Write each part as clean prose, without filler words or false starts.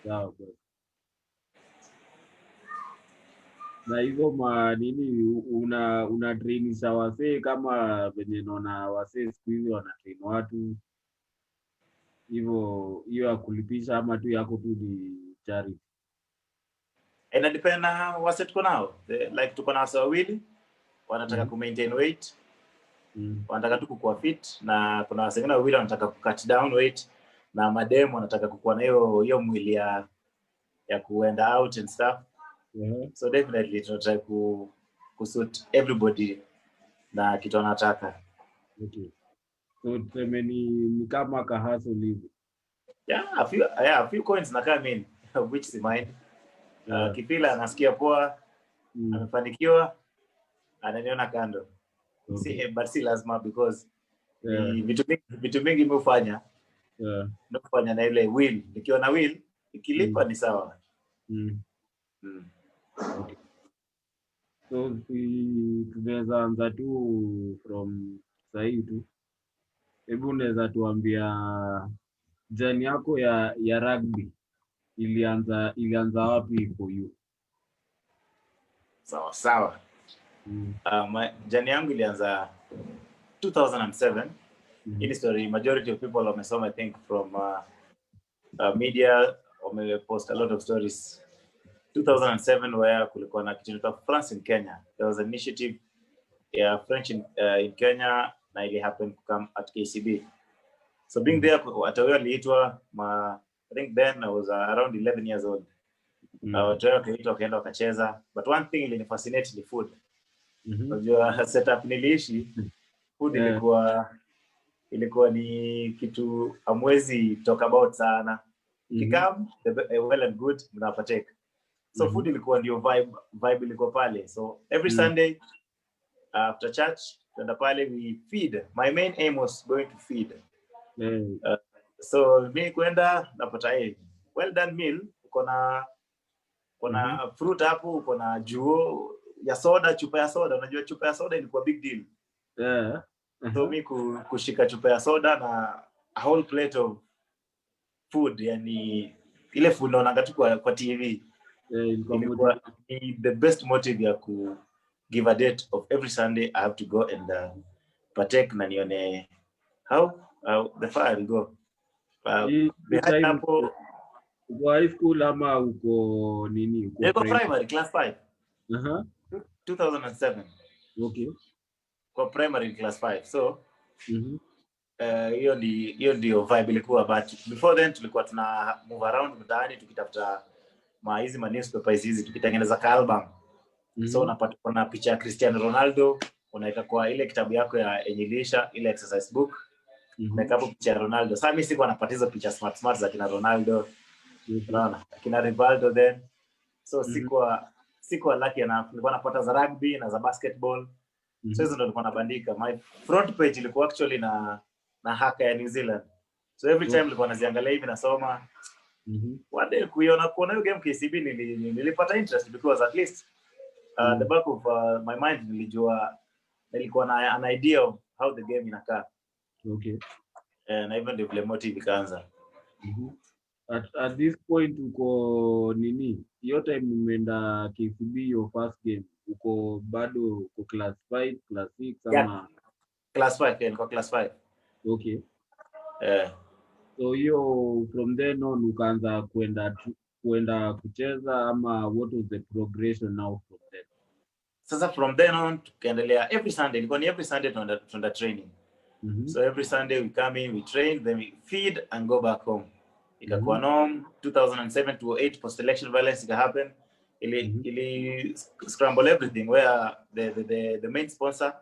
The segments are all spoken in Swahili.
sawa bro. Na hivyo nini una train za wasee kama venye naona wasee siku hizi wana train watu hivyo, hiyo ya kulipisha ama tu yako tu ni charity? Inadepend na wase tuko nao. Like tuko na wase wawili wanataka ku maintain weight, wanataka tu kukua fit, na kuna wase wengine wawili wanataka ku cut down weight, na madem wanataka kukua na hiyo mwili ya kuenda out and stuff. So definitely tunataka ku suit everybody na kitu anataka. Okay. So tuseme ni kama ka hustle hivi. A few coins na come in which is mine. Kipila anasikia poa, amefanikiwa, ananiona kando. But si lazima because vitu mingi nimefanya. Nafanya na ile will. Nikiwa na will, ikilipa ni sawa. Okay. So tunaweza anza tu from sahi tu. Hebu unaweza tuambia journey yako ya rugby ilianza wapi for you? Sawa. My journey yangu ilianza 2007. In story majority of people wamesoma, I think, from media, post a lot of stories. 2007 where kulikuwa na kitu cha France in Kenya. There was an initiative French in Kenya, na it happened to come at KCB. So being there at a liitwa I think then I was around 11 years old. Watoto kaitwa kaenda wakacheza, but one thing ili fascinate ni food. Unajua setup niliishi, food ilikuwa ni kitu amwezi talk about sana. Kikam well and good mnapatake. So food ilikuwa ndio vibe ilikuwa pale. So every Sunday after church tuenda pale, we feed. My main aim was going to feed. So mimi kwenda napata well done meal, uko na fruit hapo, uko na juo ya soda, chupa ya soda. Unajua chupa ya soda ilikuwa big deal. So mimi kushika chupa ya soda na a whole plate of food, yani ile food naona tu kwa TV. Ilikuwa the best motive ya ku give a date of every Sunday I have to go and partake na nione how the fire will go. Behind hapo uko high school ama uko nini? Uko primary class 5. 2007. Okay. Kwa primary class 5. So hiyo ndio vibe ilikuwa, but before then tulikuwa tuna move around mtaani tukitafuta hizi newspapers hizi, tukitengeneza album. So unapata kuna picha ya Cristiano Ronaldo, unaika kwa ile kitabu yako ya Enyilisha, ile exercise book. Na hapo picha ya Ronaldo. Sasa mimi sikuwa napata hizo picha smart za kina Ronaldo. Unaona? Kina Rivaldo then. So sikuwa lucky enough. Nilikuwa napata za rugby na za basketball. So hizo ndo nilikuwa nabandika. My front page ilikuwa actually na haka ya New Zealand. So every time nilikuwa naziangalia hivi nasoma. One day kuona hiyo game KCB nilipata interest because at least the back of my mind nilikuwa na an idea of how the game inakaa. Okay. Na even the motive ikaanza. At this point uko nini? Hiyo time umeenda KCB your first game. Uko bado uko class 5, class 6 ama class 5? Niko class 5. Okay. So hiyo from then on ukaanza kwenda kucheza ama what was the progression now from then? Sasa from then on tukaendelea every Sunday. Ilikuwa ni every Sunday tunaenda training. So every Sunday we come in, we train, then we feed and go back home. Ikakuwa norm. 2007 to 2008 post-election violence ika happen. Ili scramble everything where the main sponsor,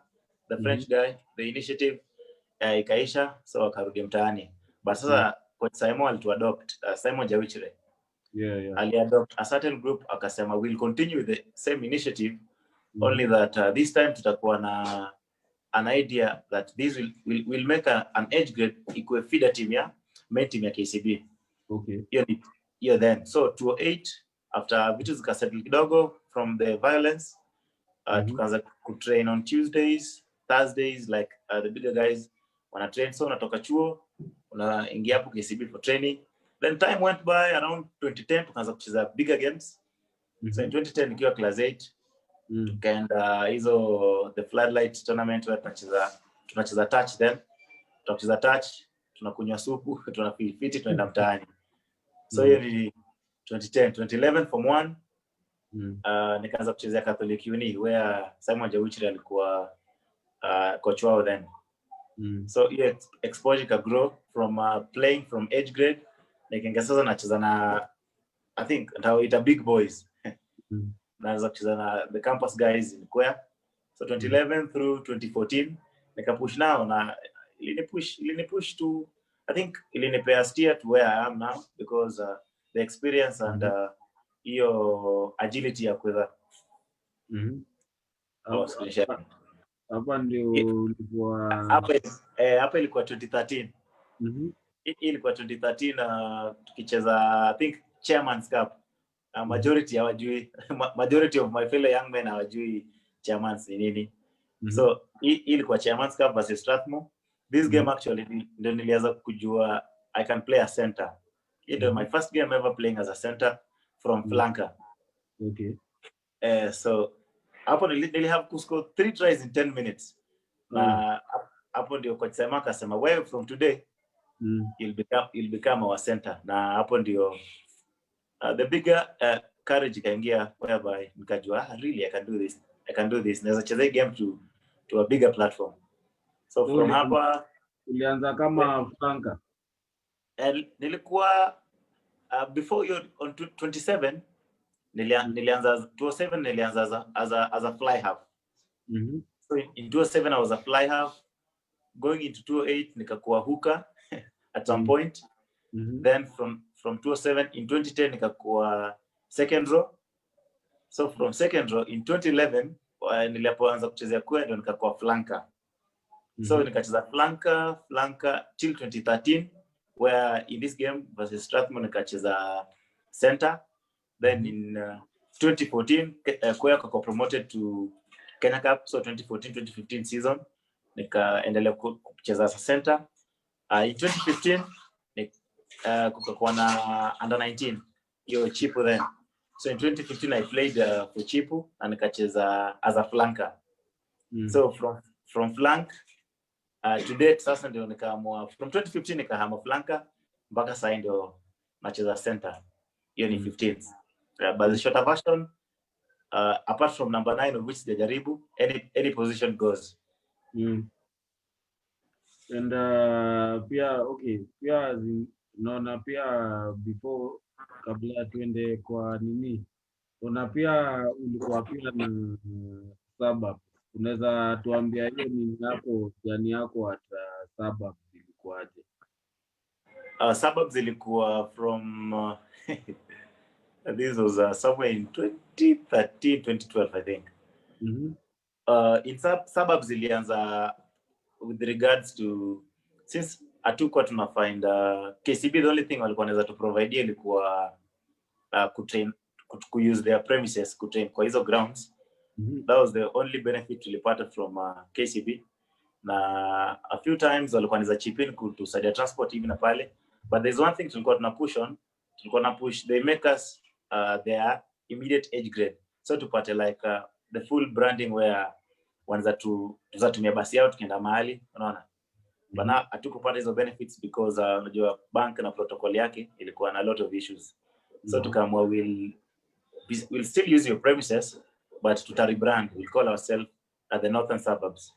the French guy, the initiative ikaisha, so akarudi mtaani. But sasa coach Simon alituadopt, Simon Jawichire. Ali-adopt a certain group, akasema we'll continue with the same initiative, only that this time tutakuwa na an idea that this will make an age grade equal feeder team main team ya KCB. Okay. Hiyo then. So 2008 after vitu zikasettle kidogo from the violence, tukaanza kutrain on Tuesdays, Thursdays, like the bigger guys wana train. So unatoka chuo unaingia hapo KCB for training, Then time went by, around 2010 tukaanza kucheza bigger games. So in 2010 nikiwa class 8 tukaenda hizo the floodlight tournament where tunacheza touch, then tunacheza touch, tunakunywa supu, tunafeel fit, tunaenda mtaani. So hiyo ni 2010. 2011 form 1 nikaanza kuchezea Catholic Uni where Simon Jawichiri alikuwa coach wao then. So hiyo exposure ka grow from playing from age grade, nikaingia sasa nacheza na I think nitawaita big boys. Naanza kucheza na the campus guys in Kwea. So 2011 through 2014 nikapush nao na ilinipush to, I think ilinipea steer to where I am now because the experience and hiyo agility ya kuweza hapa ndio ulikuwa hapa ilikuwa 2013. Ilikuwa 2013 tukicheza I think Chairman's Cup. Majority of my fellow young men hawajui Chairman's ni nini. So ilikuwa Chairman's Cup versus Strathmore. This game actually ndio nilianza kujua I can play a center. It was my first game ever playing as a center from flanker. Okay. So hapo nili have to score 3 tries in 10 minutes. Na hapo ndio coach Sema akasema wewe from today you'll become our center. Na hapo ndio the bigger courage ikaingia whereby nikajua really I can do this. Naweza cheza game to a bigger platform. So from hapa ulianza kama flanker. Nilikuwa before you on 27 nilianza 27 nilianza as a fly half. So in 27 I was a fly half. Going into 28 nikakuwa hooker at some point. Then from 27 in 2010 nikakuwa second row. So from second row in 2011 nilipoanza kuchezea kwenda nikakuwa flanker. So nikacheza flanker till 2013 where in this game versus Strathmore nikacheza center. Then in 2014 Kwea kwa promoted to Kenya Cup. So 2014-2015 season nikaendelea kucheza as a center. In 2015 kukakuwa na under 19 hiyo Chipu then. So in 2015 I played for Chipu na nikacheza as a flanker. So from flank to date sasa ndio nikaamua from 2015 nikahama flanker mpaka sasa ndio nacheza center. Hiyo ni 15th. But the shorter version apart from number 9 of which sijajaribu, any position goes. And pia naona pia before kabla tuende kwa nini, una pia ulikuwa pia na suburb. Unaweza tuambia hiyo ni yako jani yako at suburb ilikuwaje? Suburbs ilikuwa from this was somewhere in 2013 2012 I think. In suburbs ilianza with regards to since hatukuwa tunafind KCB, the only thing walikuwa wanaweza to provide ilikuwa kutrain use their premises kutrain kwa hizo grounds. That was the only benefit tulipata from KCB. Na a few times walikuwa wanaweza chip in kutusaidia transport hivi na pale, but there's one thing tulikuwa tuna push they make us their immediate age grade, so tupate like the full branding where wanza tuzatumia basi yao tukienda mahali, unaona. Bana hatukupata hizo benefits because unajua bank na protocol yake ilikuwa na a lot of issues. So tukaamua we'll still use your premises but tuta rebrand, we'll call ourselves the Northern Suburbs.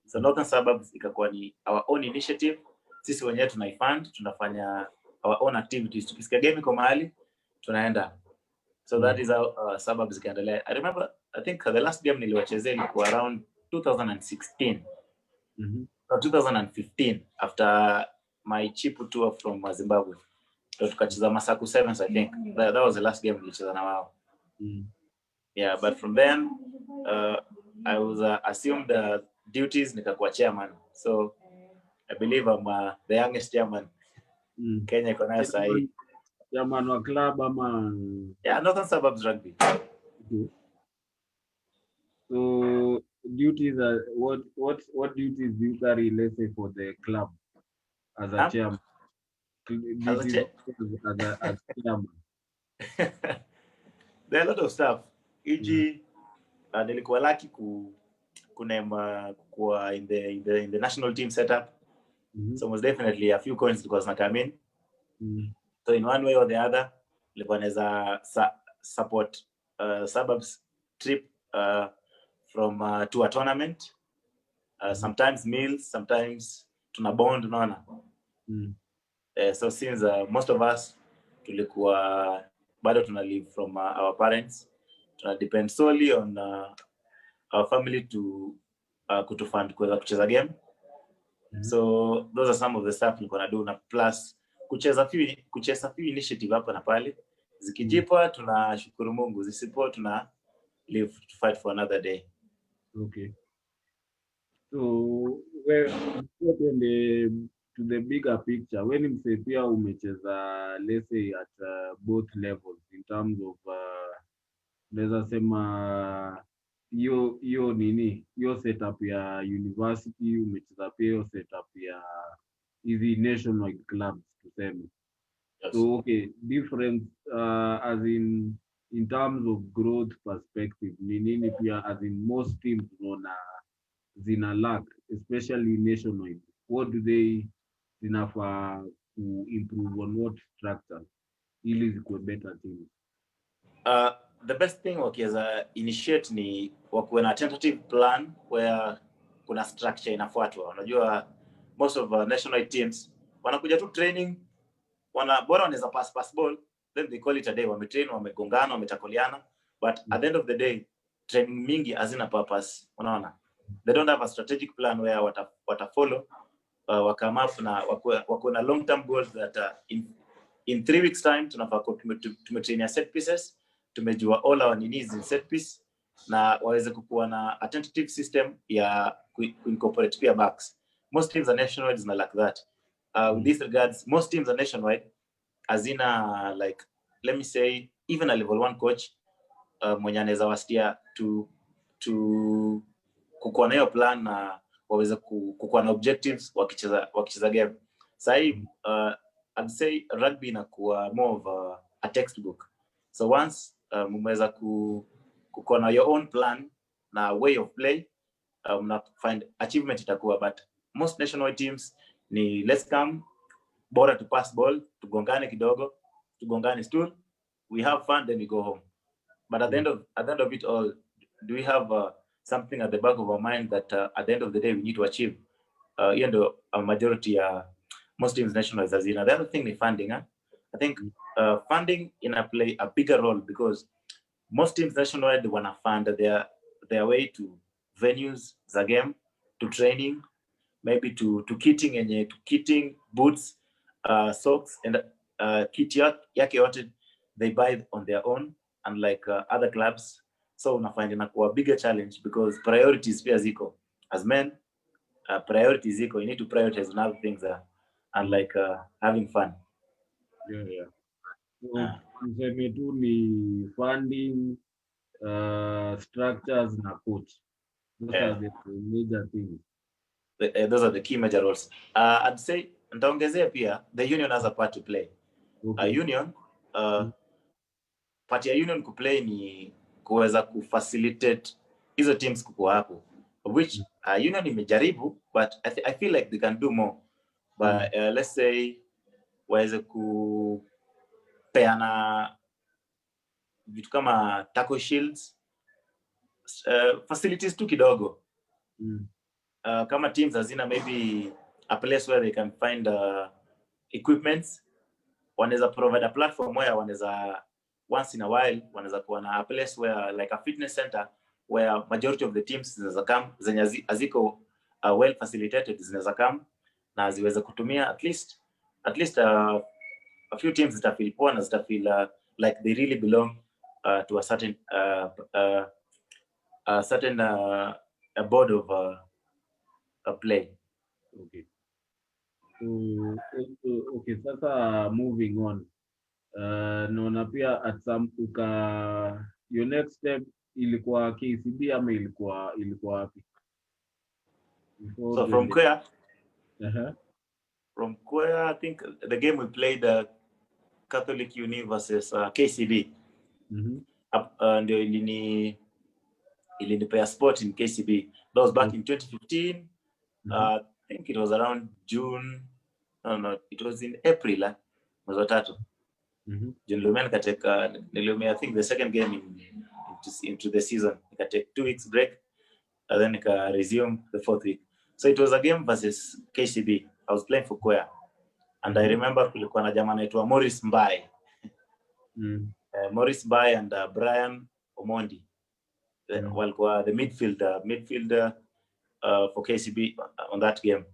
So Northern Suburbs ikakuwa ni our own initiative, sisi wenyewe tunaifund, tunafanya our own activities, tukisikia game iko mahali tunaenda. So that is how Suburbs ikaendelea. I remember I think the last game niliwachezea ilikuwa around 2016 or 2015 after my Chipu tour from Zimbabwe. So tukacheza Masaku Sevens, I think that was the last game nilicheza na wao. Yeah, but from then I was assumed the duties nikakuwa chairman. So I believe I'm the youngest chairman Kenya iko nayo sasa hivi. Chairman wa club ama? Yeah, Northern Suburbs Rugby. So duties are what duties do you carry, let's say, for the club as a chairman? as chairman? There are a lot of stuff. E.g., nilikuwa lucky kunema kwa in the national team setup. So most definitely a few coins because na come in. So in one way or the other, nilikuwa naweza support suburbs trip from to a tournament. Sometimes meals, sometimes tuna bond, unaona. So since most of us tulikuwa bado tuna live from our parents, tuna depend solely on our family to kutufund kuweza kucheza game. So those are some of the stuff nilikuwa na do, na plus kucheza few initiative hapa na pale. Zikijipa tunashukuru Mungu, zisipo tuna live to fight for another day. Okay. So to the bigger picture, when mse pia umecheza, let's say at both levels in terms of naweza sema hiyo nini, hiyo setup ya university, umecheza pia hiyo setup ya hizi national clubs tuseme. Yes. So okay, difference as in terms of growth perspective, ni nini pia as in most teams unaona zina lack, especially nationwide? What do they zinafaa to improve on what structure ili zikuwe better teams? The best thing wakiweza initiate ni wakuwe na tentative plan where kuna structure inafuatwa. Unajua most of national teams wanakuja tu training, bora wanaweza pass ball, then they call it a day. Wametrain, wamegongana, wametakoliana, but at the end of the day training mingi hazina purpose, unaona. They don't have a strategic plan where watafollow wakama up na wako na long term goals that in 3 weeks time tunafaa tumetrain set pieces, tumejua all our needs in set piece, na waweze kukuwa na a tentative system ya incorporate pia backs. Most teams are nationwide is not like that. With this regards, most teams are nationwide azina like, let me say, even a level 1 coach mwenye anaweza wastia to kukuwa na hiyo plan na waweze kukuwa na objectives wakicheza game. Sahi I'd say rugby inakuwa more of a textbook. So once mmeweza kukuwa na your own plan na way of play, mna find achievement itakuwa. But most national teams ni let's come, bora to pass ball, tugongane kidogo, tugongane stool, we have fun, then we go home. But at the end of it all, do we have something at the back of our mind that at the end of the day we need to achieve? Even though a majority most teams nationals as in. The other thing is funding. I think funding play a bigger role because most teams nationwide wanna fund their way to venues, the game, to training, maybe to kitting, boots, socks, and kit yake yote they buy on their own, unlike other clubs. So unafind inakuwa bigger challenge because priorities pia ziko. As men, priorities ziko. You need to prioritize on other things, unlike having fun. Yeah. So tuseme tu ni funding, structures na coach. Those are the major things. Those are the key major roles. I'd say nitaongezea pia the union has a part to play. Okay. Union part ya union kuplay ni kuweza kufacilitate hizo teams kuwa hapo, which union imejaribu, but I feel like they can do more. But let's say waweze kupeana vitu kama tackle shields, facilities tu kidogo. Kama teams hazina maybe a place where they can find equipments, wanaweza provide a platform where wanaweza once in a while wanaweza kuwa na a place where like a fitness center where majority of the teams zinaweza come, zenye aziko well facilitated, zinaweza come na ziweze kutumia at least a few teams zitafeel poa na zitafeel like they really belong to a certain a board of a play. Okay. Okay, sasa moving on. Naona pia at some your next step ilikuwa KCB ama ilikuwa wapi? So from where? From Kwea, I think the game we played, Catholic Uni versus KCB. Ndio ilinipea sport in KCB. That was back in 2015. I think it was around June. No, it was in April. Mwezi wa tatu. Niliumia nikateka, I think the second game into the season. Nikateka 2 weeks break, and then nika resume the 4th week. So it was a game versus KCB. I was playing for Kwea. And I remember kulikuwa na jamaa anaitwa Morris Mbai. Morris Mbai and Brian Omondi. Walikuwa the midfielder for KCB on that game.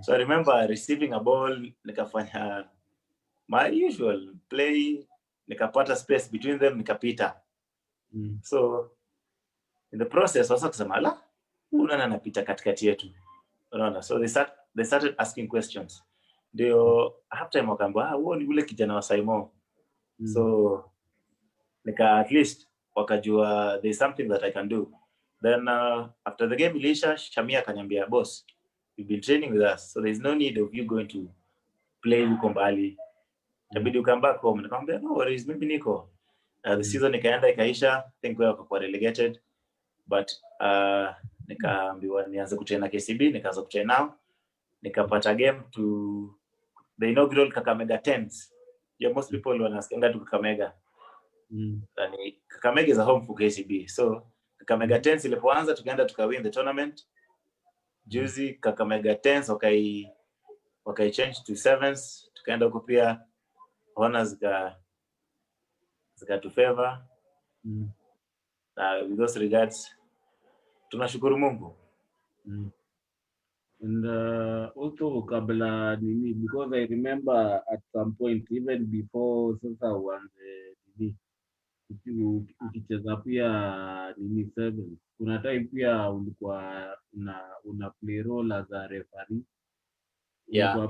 So I remember receiving a ball, nikafanya my usual play, nikapata space between them, nikapita. So in the process wasa kusema la, unana napita katikati yetu. Unaona, so they started asking questions. Ndio halftime wakaambia, huo ni ule kijana wa Saimo. So at least wakajua there's something that I can do. Then after the game ilisha, Shamia akaniambia, boss, you've been training with us, so there's no need of you going to play huko mbali. Tabidi you come back home. Nikamwambia, no worries, mimi niko. The season ikaenda ikaisha, I think we were relegated, but nikaambiwa nianze kutrain KCB, nikaanza kutrain nao. Nikapata game to the inaugural Kakamega 10s. Yeah, most people wanasikia tu Kakamega. Kakamega is a home for KCB. So Kakamega 10s ilipoanza tukaenda tukawin the tournament. Juzi Kakamega 10s wakai change to 7s, tukaenda huko pia honors zika to favor. With those regards tunashukuru Mungu. And also kabla nini, because I remember at some point even before sasa uanze nini ukicheza pia nini 7, kuna time pia ulikuwa una play role as a referee. Yeah.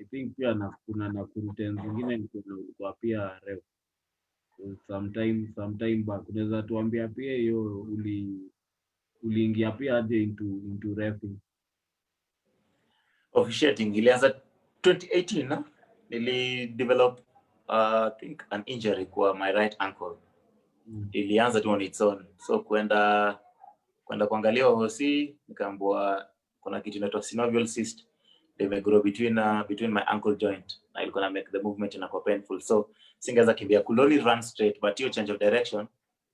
I think pia kuna na kuruten zingine ulikuwa pia ref. Sometime back unaweza tuambia pia hiyo uliingia pia aje into refing? Officiating ilianza 2018 na nilidevelop I think an injury kwa my right ankle. Ilianza tu on its own. So kwenda kuangalia OC, nikaambiwa kuna kitu inaitwa synovial cyst. They may grow between my ankle joint. Na ilikuwa na make the movement inakuwa painful. So singeweza kimbia, could only run straight, but hiyo change of direction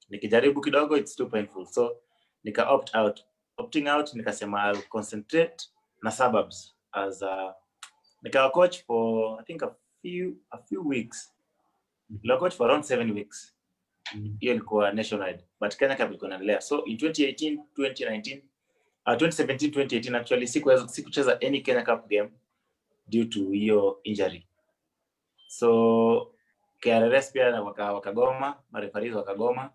nikijaribu kidogo it's too painful. So nika opting out nikasema I'll concentrate na suburbs as nika coach for I think a few weeks. Nilikuwa coach for around 7 weeks. Hiyo ilikuwa nationwide, but Kenya Cup ilikuwa inaendelea. So in 2017 2018 actually sikucheza any Kenya Cup game due to hiyo injury. So KRS pia wakagoma, marefaris wakagoma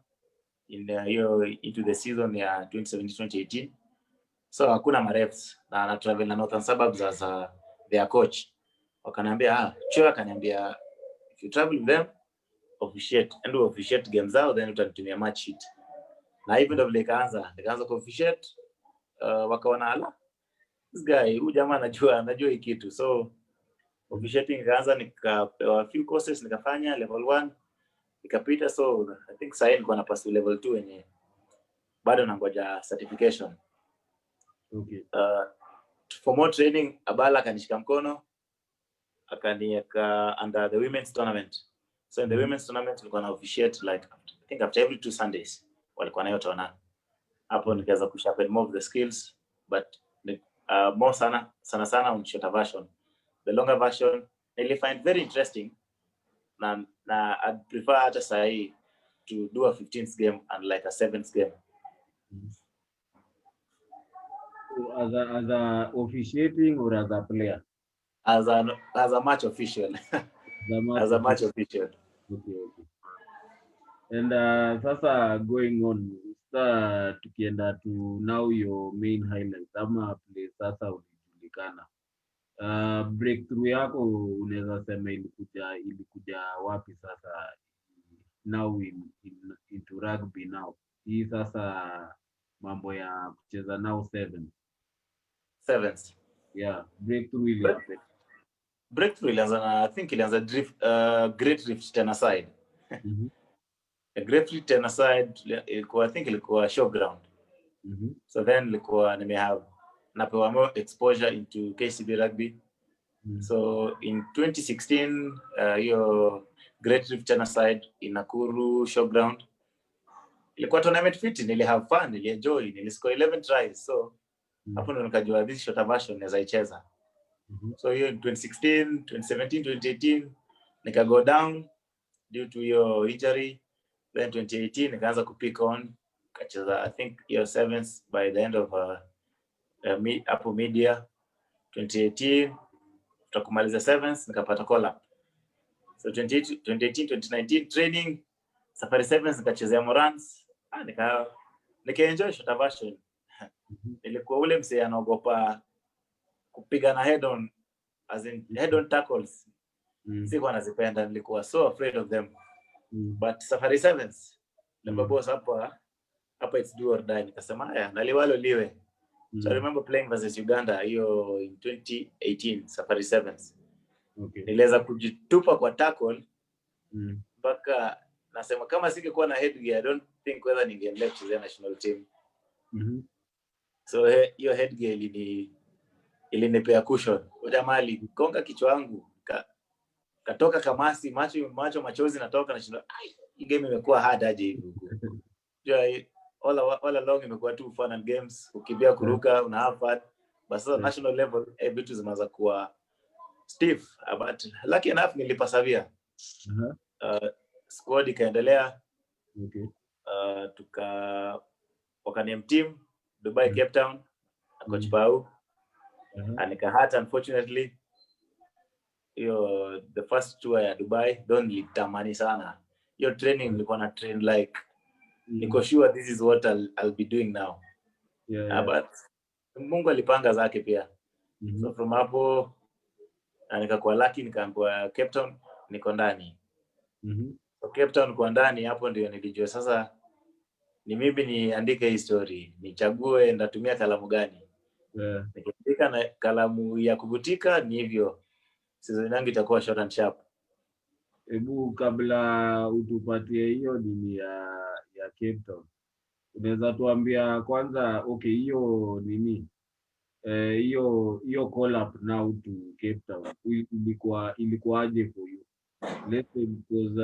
into the season ya 2017-2018. So hakuna marefs na travel na Northern Suburbs as their coach. Wakaniambia Choa akaniambia if you travel with them officiate games zao then utanitumia match sheet. Na hivyo ndio vile kaanza ku officiate. Wakaona this guy huyu jamaa anajua hii kitu. So officiating kaanza, nikapewa few courses nikafanya level 1 nikapita. So I think sasa nilikuwa na pass level 2 yenye bado nangoja certification. Okay. For more training Abala kanishika mkono akaniweka under the women's tournament. So in the women's tournament tulikuwa na officiate like I think after every 2 Sundays walikuwa nayo tournament. Hapo nikaweza kusharpen more of the skills, but more sana on shorter version. The longer version I find very interesting na I'd prefer hata sahi to do a 15th game and like a 7th game. So as a officiating or as a player? As a match official. As a match official. Okay. And sasa going on, tukienda to now your main highlights ama play sasa ulijulikana. Breakthrough yako unaweza sema ilikuja wapi sasa now into rugby now? Hii sasa mambo ya kucheza now 7s. Yeah, breakthrough ili happen. Breakthrough ilianza na, I think ilianza Great Rift Tennesside. Great Rift Tennesside ilikuwa, I think ilikuwa showground. So then ilikuwa napewa more exposure into KCB rugby. So in 2016 hiyo Great Rift Tennesside in Nakuru showground ilikuwa tournament fit, nili have fun, nili enjoy, niliscore 11 tries. So hapo ndo nikajua this shorter version naweza icheza. So hiyo in 2016, 2017, 2018 nika go down due to your injury. Then 2018 nikaanza kupick on, kacheza I think year 7th by the end of Apple Media. 2018 tutakumaliza 7th nikapata call up. So 2018 2019 training Safari 7th nikachezea Morans. Nika enjoy shorter version. Nilikuwa ule msee anaogopa kupiga na head on, as in head on tackles. Sikuwa nazipenda, nilikuwa so afraid of them. But Safari 7th namba boss hapa it's do or die, nikasema haya naliwalo liwe. So I remember playing versus Uganda hiyo in 2018 Safari 7th. Niliweza kujitupa kwa tackle mpaka nasema kama singekuwa na headgear I don't think whether ningeendelea kuchezea national team. So hiyo headgear ilinipea cushion. Jamaa aligonga kichwa yangu katoka kamasi, machozi natoka na shindo. Hii game imekuwa hard aje hivi. All along imekuwa tu fun and games, ukimbia kuruka una have fun. But so national level vitu zimeanza kuwa stiff, but lucky enough nilipasavia. Squad ikaendelea. Wakaname team Dubai, Cape Town na coach Pau. Nikahata unfortunately. The first tour ya Dubai don't nilitamani sana. Your training nilikuwa na train like niko sure this is what I'll be doing now. But Mungu alipanga zake pia. So from hapo nikakuwa lucky, nikaambiwa Cape Town niko ndani. So Cape Town kwa ndani, hapo ndio nilijua sasa ni mimi niandike history, nichague ndatumia kalamu gani. Nikiandika na kalamu ya kuvutika ni hivyo. Season yangu itakuwa short and sharp. Hebu kabla utupatie hiyo nini ya Cape Town, unaweza tuambia kwanza okay hiyo nini hiyo call up now to Cape Town ilikuwaje for you? Let's say because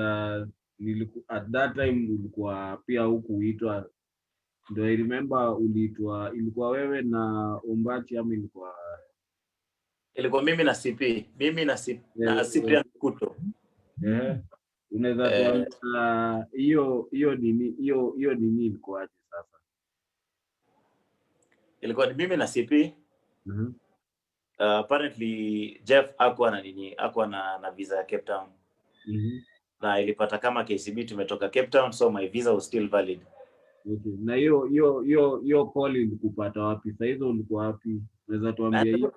at that time ulikuwa pia hukuitwa, ndio I remember uliitwa, ilikuwa wewe na Ombachi ama ilikuwa mimi na CP, na CP Kuto. Unaweza tuambia hiyo nini ilikuwaje sasa? Ilikuwa ni mimi na CP. Apparently Jeff hakuwa na visa ya Cape Town. Na ilipata kama KCB tumetoka Cape Town, so my visa was still valid. Na hiyo call ilikupata wapi? Sasa hizo ulikuwa wapi? Unaweza tuambia hiyo?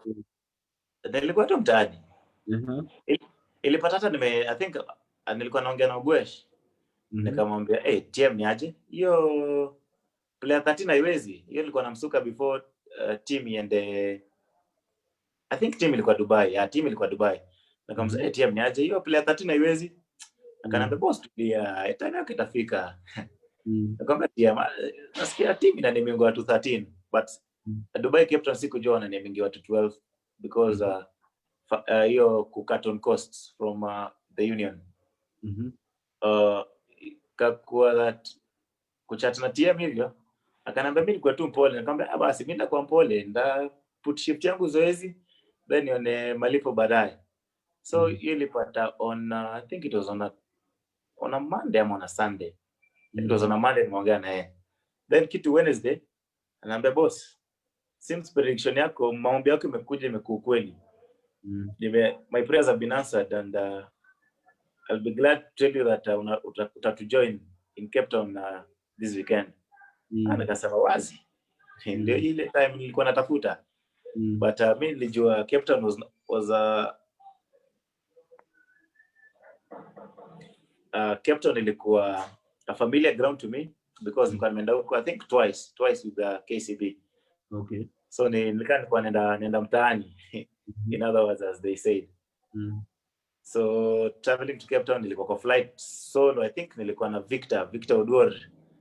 Nilikuwa tu mtaani. Ilipata hata I think nilikuwa naongea na Ogwesh. Nikamwambia TM ni aje? Hiyo player 13 haiwezi. Hiyo nilikuwa namsuka before team iende. I think team ilikuwa Dubai. Team ilikuwa Dubai. Nikamwambia TM ni aje? Hiyo player 13 haiwezi. Akaniambia boss tulia, time yake itafika. Nikamwambia TM nasikia team ina name watu 13 but Dubai Cape Town sikujua na name watu 12 because hiyo cut on costs from the union. Kakuwa that kuchat na TM hivyo, akaniambia mimi nilikuwa tu mpole. Nikamwambia basi mimi ndakuwa mpole, nda put shift yangu zoezi then nione malipo baadaye. So hiyo ilipata on I think it was on a Monday ama on a Sunday. It was on a Monday, nimeongea naye. Then kitu Wednesday ananiambia boss, since prediction yako maombi yako imekuwa kweli. My prayers have been answered and I'll be glad to tell you that to join in Cape Town this weekend. Nikasema wazi. Ndio ile time nilikuwa natafuta. But mimi nilijua Cape Town was Cape Town ilikuwa a familiar ground to me because nilikuwa nimeenda huko I think twice with the KCB. So nilikuwa nenda mtaani. In other words, as they said. So traveling to Cape Town, nilikuwa kwa flight solo. I think nilikuwa na Victor Oduor,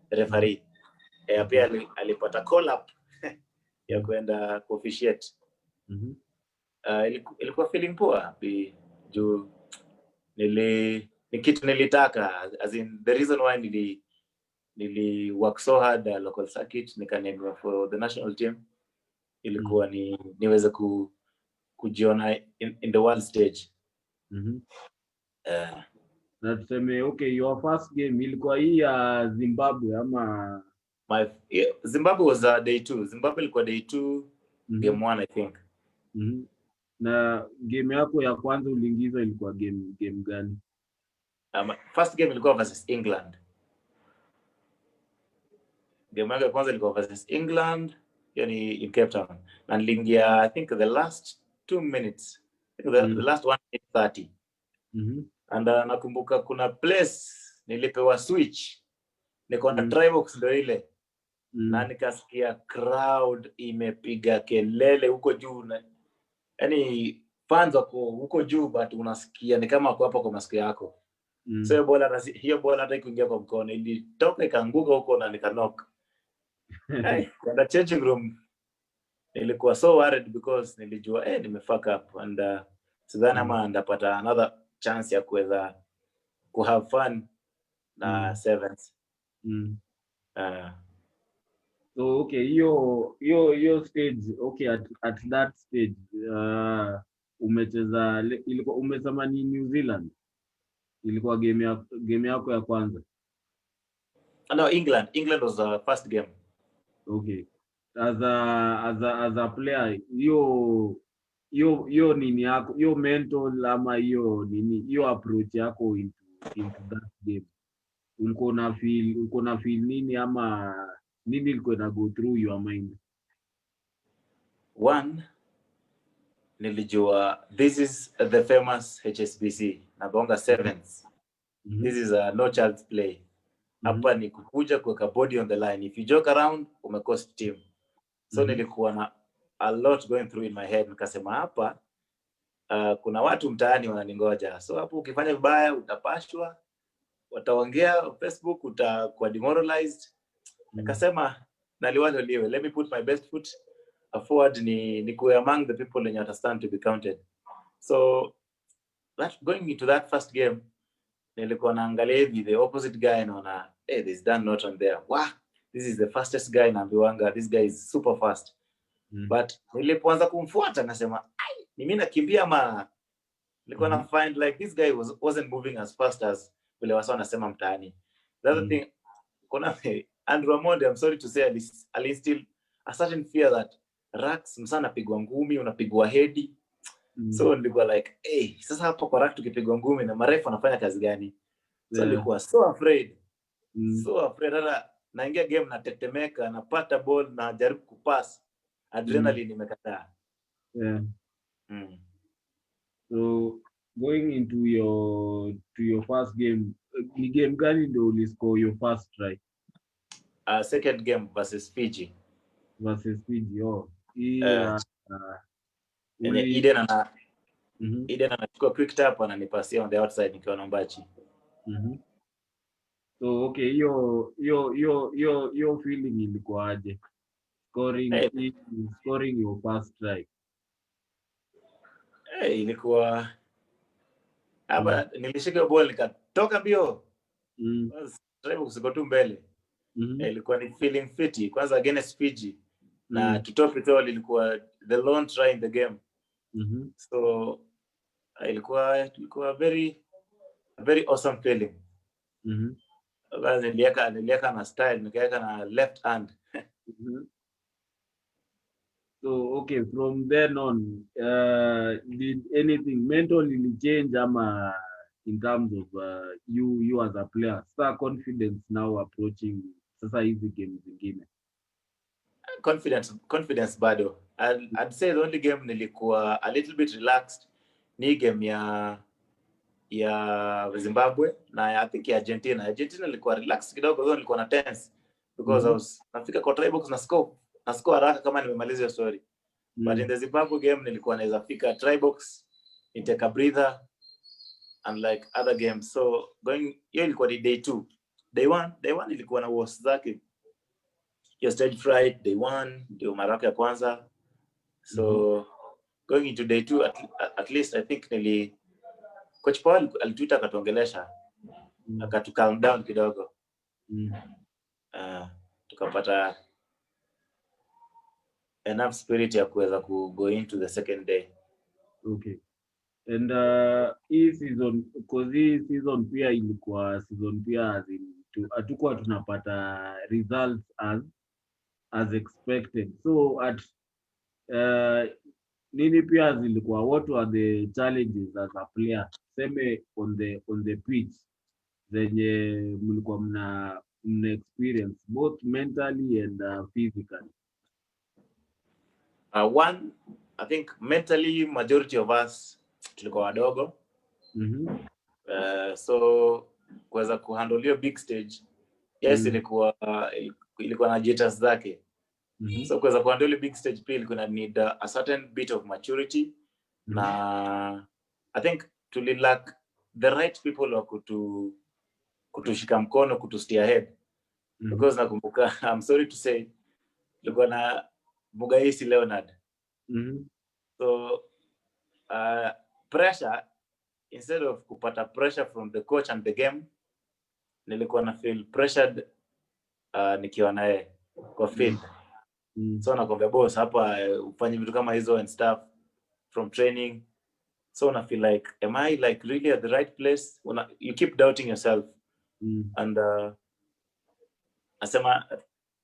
referee. Pia alipata call up ya kwenda officiate. Ilikuwa feeling poa juu ni kitu nilitaka, as in the reason why nili work so hard local circuit nikanemiwa for the national team ilikuwa niweze kujiona in the world stage. Na tuseme okay, your first game ilikuwa hii ya Zimbabwe ama Zimbabwe was day 2. Zimbabwe ilikuwa day 2, game 1 I think. Na game yako ya kwanza uliingiza ilikuwa game gani? First game ilikuwa versus England. Game yangu ya kwanza ilikuwa versus England, yani in Cape Town. Na niliingia I think the last 2 minutes. The last 1:30. And nakumbuka kuna place nilipewa switch. Niko na try box ndio ile. Na nikasikia crowd imepiga kelele huko juu. Yaani fans wako huko juu but unasikia ni kama wako hapa kwa masikio yako. So hiyo bola hata ikuingia kwa mkono ilitoka ikaanguka huko na nikanock. Kwa the changing room nilikuwa so worried because nilijua nimefuck up and sidhani ama ndapata another chance ya kuweza have fun na sevens. So okay, hiyo stage, okay, at that stage umecheza ilikuwa umesema ni New Zealand, ilikuwa game yako ya kwanza? No, England was the first game. Okay, as a player, hiyo nini yako, hiyo mental ama hiyo approach yako into that game, ulikuwa na feel nini ama nini ilikuwa na go through your mind? One, nilijua this is the famous HSBC na bonga sevens. This is a no child's play. Hapa ni kukuja kuweka body on the line. If you joke around, umecost team. So nilikuwa na a lot going through in my head. Nikasema hapa kuna watu mtaani wananingoja. So hapo ukifanya vibaya utapashwa, wataongea Facebook, utakuwa demoralized. Nikasema naliwalo liwe, let me put my best foot forward, ni kuwe among the people wenye watastand to be counted. So going into that first game nilikuwa naangalia hivi the opposite guy naona there's Dan Norton there. Wow, this is the fastest guy naambiwanga, this guy is super fast. But nilipoanza kumfuata nasema ni mimi nakimbia ama nilikuwa na find like this guy wasn't moving as fast as vile wasa wanasema mtaani. The other thing, kuna Andrew Amonde, I'm sorry to say, ali still a certain fear that racks msana pigwa ngumi, unapigwa hedi. So nilikuwa like sasa hapo kwa rack tukipigwa ngumi na marefu anafanya kazi gani? So nilikuwa so afraid. Hata naingia game na tetemeka, napata ball na jaribu kupass, adrenaline imekataa. So going into your first game, ni game gani ndio uliscore your first try? Second game versus Fiji. Eden anachukua quick tap ananipasia on the outside nikiwa na Mbachi. So okay, hiyo feeling ilikuwa aje? Scoring your first try. Ilikuwa hapa nilishika ball nikatoka mbio. Drive kusiko tu mbele. Ilikuwa ni feeling fiti kwanza against Fiji. Na to top it all ilikuwa the lone try in the game. So ilikuwa very awesome feeling. Nilieka na style, nikaeka na left hand. So okay, from then on, did anything mentally change ama in terms of you as a player? Sasa confidence now approaching sasa hizi games zingine. Confidence bado. I'd say the only game nilikuwa a little bit relaxed ni game ya Zimbabwe na I think ya Argentina. Argentina nilikuwa relaxed kidogo, though nilikuwa na tense because I was nafika kwa try box na scope nascore haraka kama nimemaliza hiyo story. But in the Zimbabwe game nilikuwa naweza fika try box, take a breather, unlike other games. So going hiyo ilikuwa ni day 2. Day 1 ilikuwa na wars zake. Your stage fright, day 1 ndio mara ya kwanza. So going into day 2 at least I think coach Paul alituita akatuongelesha, akatu calm down kidogo. Tukapata enough spirit ya kuweza go into the second day. Okay. And hii season, because hii season pia ilikuwa season pia hatukuwa tunapata results as expected. So at nini pia zilikuwa, what were the challenges as a player, seme on the pitch zenye mlikuwa mna experience both mentally and physically? One, I think mentally majority of us tulikuwa wadogo. So kuweza kuhandle hiyo big stage, yes, ilikuwa na jitters zake. So kuweza kuhandle big stage pia ilikuwa need a certain bit of maturity. Na I think lack the right people wa kutushika mkono, kutustia ahead. Because nakumbuka, I'm sorry to say, ilikuwa na Mugaisi Leonard. So pressure, instead of kupata pressure from the coach and the game, nilikuwa na feel pressured nikiwa naye kwa field. So nakwambia boss, hapa ufanye vitu kama hizo and stuff from training. So na feel like, am I like really at the right place? You keep doubting yourself. And asema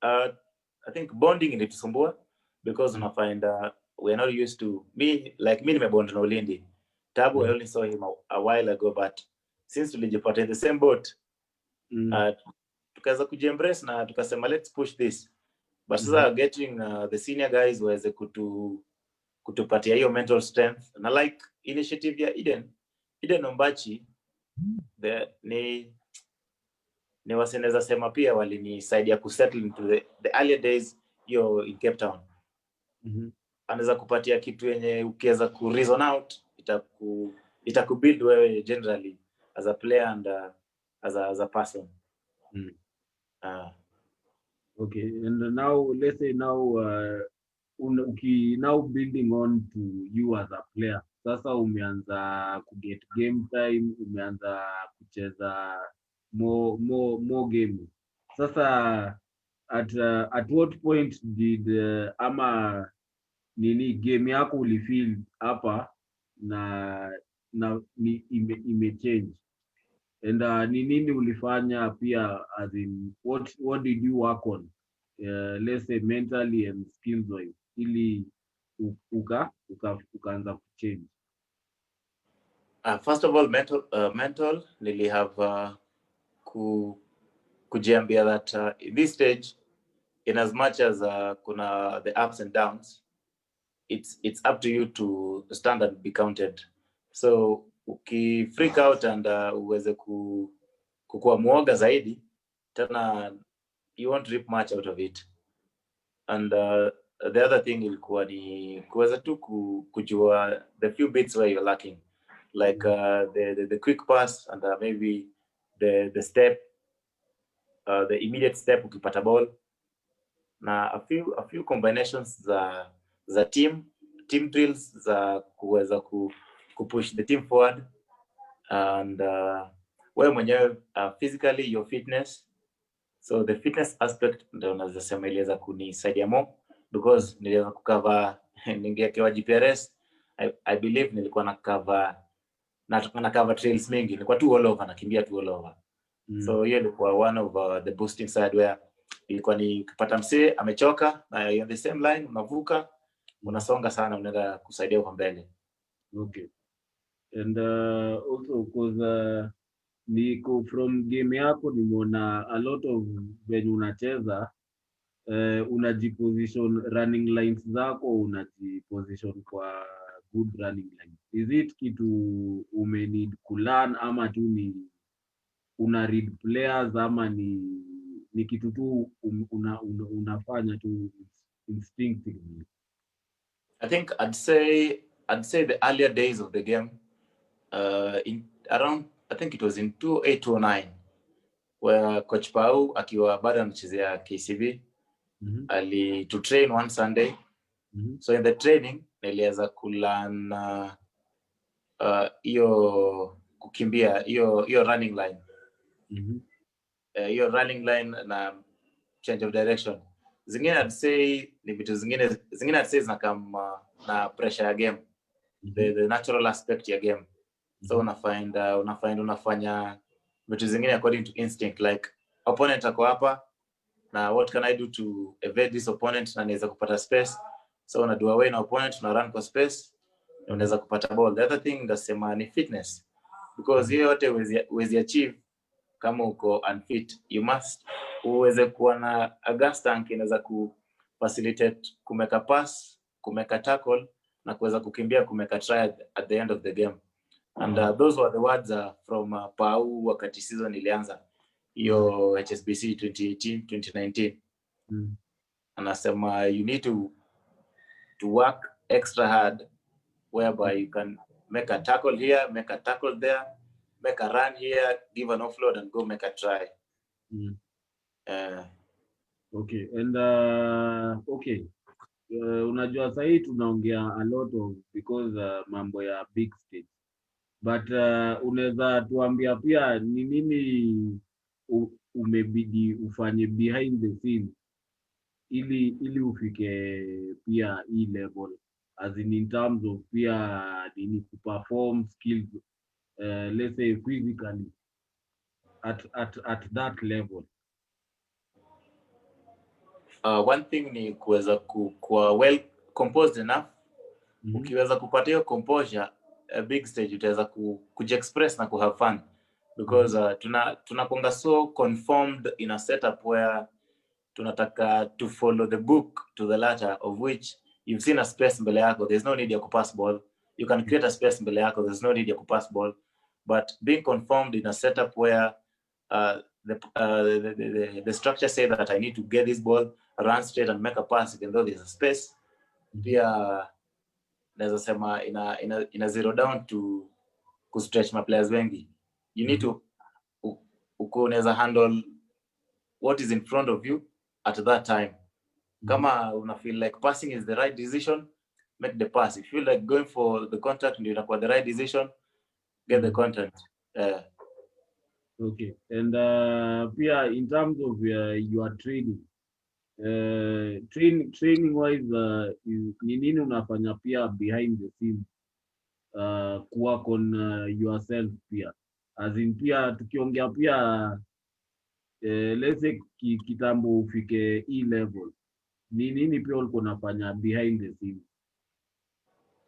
I think bonding ilitusumbua because una find we are not used to me nimebond na Ulindi. Tabu I only saw him a while ago, but since tulijipata in the same boat, tukaweza kujiembrace na tukasema let's push this. But sasa getting the senior guys waweze kutupatia hiyo mental strength, na like initiative ya Eden Ombachi, ni waseneza sema pia walinisaidia kusettle into the earlier days yo in Cape Town. Anaweza kupatia kitu yenye ukiweza ku reason out itakubuild wewe generally as a player and as a person. Okay, and now let's say now now building on to you as a player. Sasa umeanza kuget game time, umeanza kucheza more game. Sasa at what point did ama nini game yako ulifeel hapa na imechange? And ni nini ulifanya pia, as in what did you work on, let's say mentally and skills wise, ili ukaanza kuchange? First of all, mental nili have kujiambia that in this stage, in as much as kuna the ups and downs, it's up to you to stand and be counted. So uki freak out and uweze kukua muoga zaidi, tena you won't reap much out of it. And the other thing ilikuwa ni kuweza tu kujua the few bits where you're lacking, like the quick pass and maybe the step, the immediate step ukipata ball, na a few combinations za team drills za kuweza kupush the team forward. And wewe mwenyewe physically your fitness, so the fitness aspect ndio naweza sema iliweza kunisaidia more, because niliweza kucover ningekewa GPRS, I believe nilikuwa na cover trails mingi, nilikuwa tu all over, nakimbia tu all over. So hiyo ilikuwa one of the boosting side, where ilikuwa ni kupata msee amechoka na on the same line unavuka, unasonga sana, unaenda kusaidia kwa mbele. Okay. And also because niko from game yako nimeona a lot of when unacheza unajiposition running lines zako, unajiposition kwa good running lines. Is it kitu need kulearn, ama tu ni una read players, ama ni kitu tu unafanya tu instinctively? I think I'd say the earlier days of the game, in around, I think it was in 2008-2009, where Coach Pau akiwa bado anachezea KCB to train one Sunday. So in the training niliweza kulearn hiyo kukimbia, hiyo running line, hiyo running line na change of direction. Zingine I'd say ni vitu zingine I'd say zinakam na pressure ya game, the natural aspect ya game. So unafanya vitu zingine according to instinct, like opponent ako hapa na what can I do to evade this opponent na niweza kupata space. So una do away na opponent, una run kwa space na unaweza kupata ball. The other thing ndasema ni fitness, because hiyo yote huwezi achieve kama uko unfit. You must uweze kuwa na a gas tank inaweza ku facilitate kumeka pass, kumeka tackle na kuweza kukimbia, kumeka try at the end of the game. And those were the words from Pau wakati season ilianza hiyo HSBC 2018-2019. Anasema you need to work extra hard, whereby you can make a tackle here, make a tackle there, make a run here, give an offload and go make a try. Okay, and okay, unajua sahii tunaongea a lot of because mambo ya big stage, but unaweza tuambia pia ni nini umebidi ufanye behind the scene ili ufike pia hii level, as in terms of pia nini kuperform skills, let's say physically at that level. One thing ni kuweza kuwa well composed enough. Ukiweza kupata hiyo composure, a big stage utaweza kujiexpress na have fun, because tunakonga so conformed in a setup where tunataka to follow the book to the letter, of which you've seen a space mbele yako, there's no need ya kupass ball. You can create a space mbele yako, there's no need ya kupass ball. But being conformed in a setup where the structure say that I need to get this ball, run straight and make a pass even though there's a space, pia naweza sema ina zero down to stretch my players wengi. You need to unaweza handle what is in front of you at that time. Kama una feel like passing is the right decision, make the pass. If you feel like going for the contact ndio inakuwa the right decision, get the contact. Okay, and pia in terms of your training, training wise, ni nini unafanya pia behind the scenes work on yourself pia, as in pia tukiongea pia let's say kitambo ufike hii level, ni nini pia ulikuwa unafanya behind the scenes?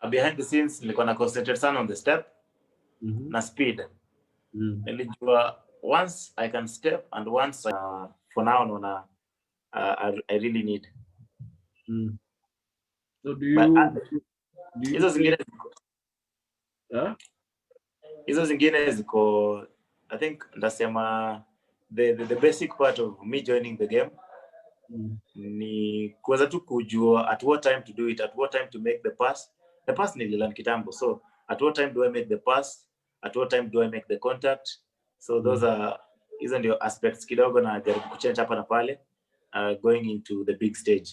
Behind the scenes nilikuwa na concentrate sana on the step na speed. Nilijua once I can step and once for now naona I really need. So do you hizo zingine ziko, I think ndasema the basic part of me joining the game ni kuweza tu kujua at what time to do it, at what time to make the pass. The pass nililearn kitambo, so at what time do I make the pass, at what time do I make the contact. So those are hizo ndio aspects kidogo na jaribu kuchange hapa na pale going into the big stage.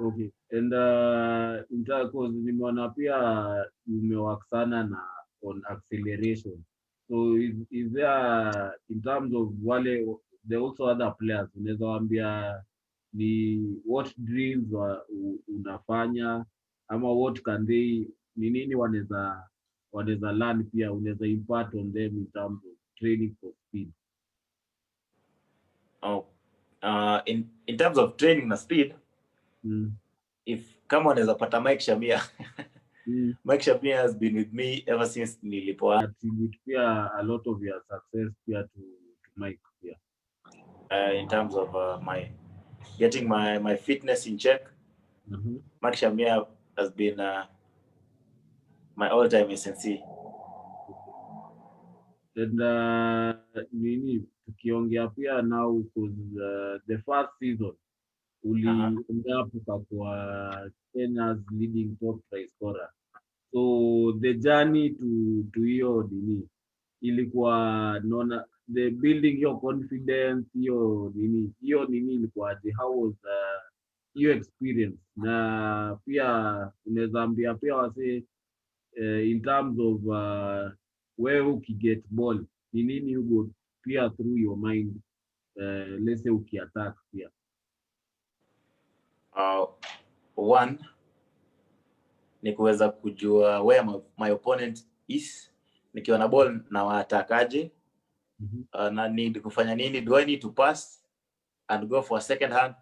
Okay, and because nimeona pia umework sana na on acceleration, so is there in terms of wale there also other players unaweza waambia ni what drills unafanya ama what can they, ni nini wanaweza learn pia unaweza impart on them in terms of training for speed? In terms of training na speed, if kama unaweza pata Mike Shamia Mike Shamia has been with me ever since nilipoanza. Attribute pia a lot of your success pia to Mike pia. In terms of my getting my fitness in check, Mike Shamia has been my all-time SNC. And nini tukiongea pia now because the first season ulienda hapo kwa Kenya's leading top try scorer. So the journey to hiyo nini ilikuwa naona the building your confidence hiyo nini ilikuwa aje, how was hiyo experience? Na pia unaweza ambia pia wase in terms of wewe ukiget ball ni nini hugo pia through your mind, let's say ukiattack pia. One ni kuweza kujua where my opponent is, nikiwa na ball na waatakaje, na need kufanya nini, do I need to pass and go for a second hand.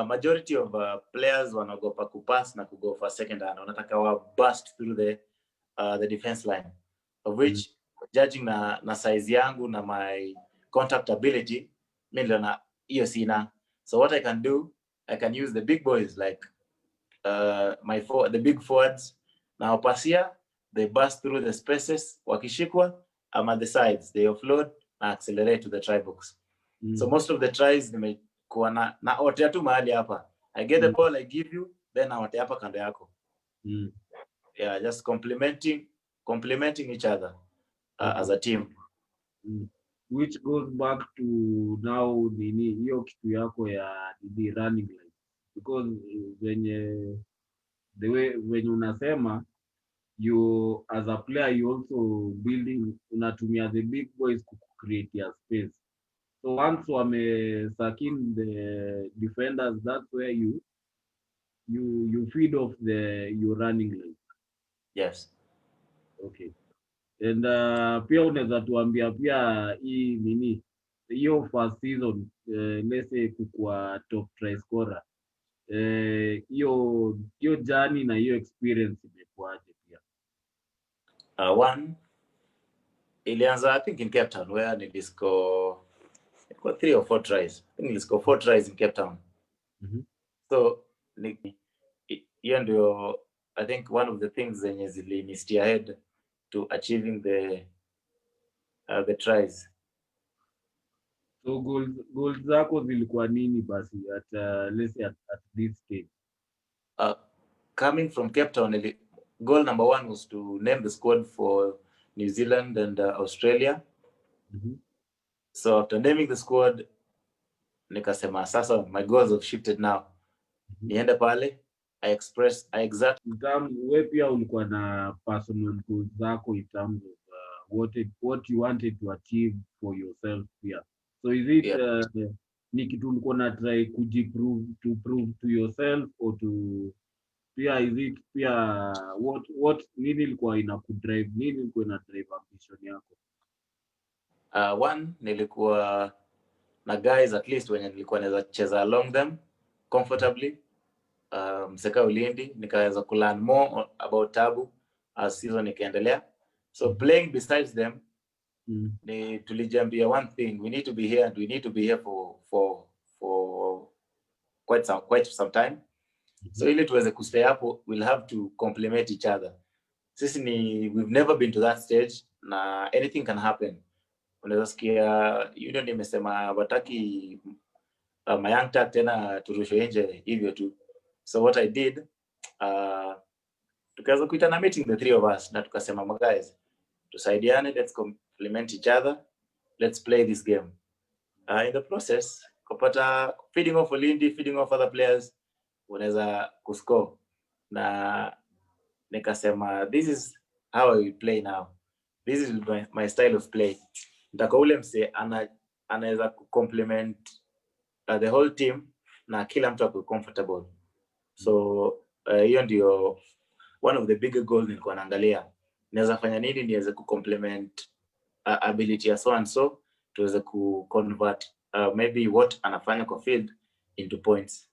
Majority of players wanaogopa kupass na kugo for a second hand, wanataka wa burst through the defense line, of which judging na size yangu na my contact ability, mimi ndio na hiyo sina. So what I can do, I can use the big boys like the big forwards. Now pasia, they burst through the spaces, wakishikwa, I'm at the sides, they offload and accelerate to the try box. So most of the tries nimekuwa na otea tu mahali hapa. I get the ball, I give you, then na otea hapa kando yako. Yeah, just complementing each other as a team. Which goes back to now nini hiyo kitu yako ya the running line, because the way when unasema you as a player you also building, unatumia the big boys to create your space. So once wamesakin the defenders, that's where you feed off your running line. Yes. Okay. And pia unaweza tuambia pia hii nini hiyo first season, let's say kukua top try scorer, hiyo journey na hiyo experience imekuaje pia? One ilianza I think in Cape Town where niliscore 3 or 4 tries. I think niliscore 4 tries in Cape Town. So hiyo ndio I think one of the things zenye zilinistia ahead to achieving the tries. So goals zako zilikuwa nini basi at let's say at this stage? Coming from Cape Town, goal number 1 was to name the squad for New Zealand and Australia. So after naming the squad, nikasema sasa my goals have shifted now. Niende pale, I exactly wewe pia ulikuwa na personal goals zako in terms of what you wanted to achieve for yourself pia. So is it ni kitu ulikuwa na try prove to yourself or to pia is it pia what nini ilikuwa inakudrive, nini ilikuwa ina drive ambition yako? One nilikuwa na guys at least wenye nilikuwa naweza cheza along them comfortably. Mseka Ulindi nikaweza kulearn more about Tabu as season ikaendelea. So playing besides them, ni tulijambia one thing, we need to be here and we need to be here for quite some time. So ili tuweze kustay hapo, we'll have to complement each other. Sisi we've never been to that stage na anything can happen. Unaweza sikia union nimesema wataki Mayang Tak tena turushwe nje hivyo tu. So what I did, tukaweza kuitana meeting the 3 of us na tukasema guys, tusaidiane, let's complement each other, let's play this game. In the process, kupata feeding off Olindi, feeding off other players, unaweza kuscore. Na nikasema this is how I will play now. This is my style of play. Ndaka ule mse anaweza kucomplement the whole team na kila mtu ako comfortable. So hiyo ndio one of the bigger goals nilikuwa naangalia. Naweza fanya nini niweze kucomplement ability ya so and so tuweze kuconvert maybe what anafanya kwa field into points.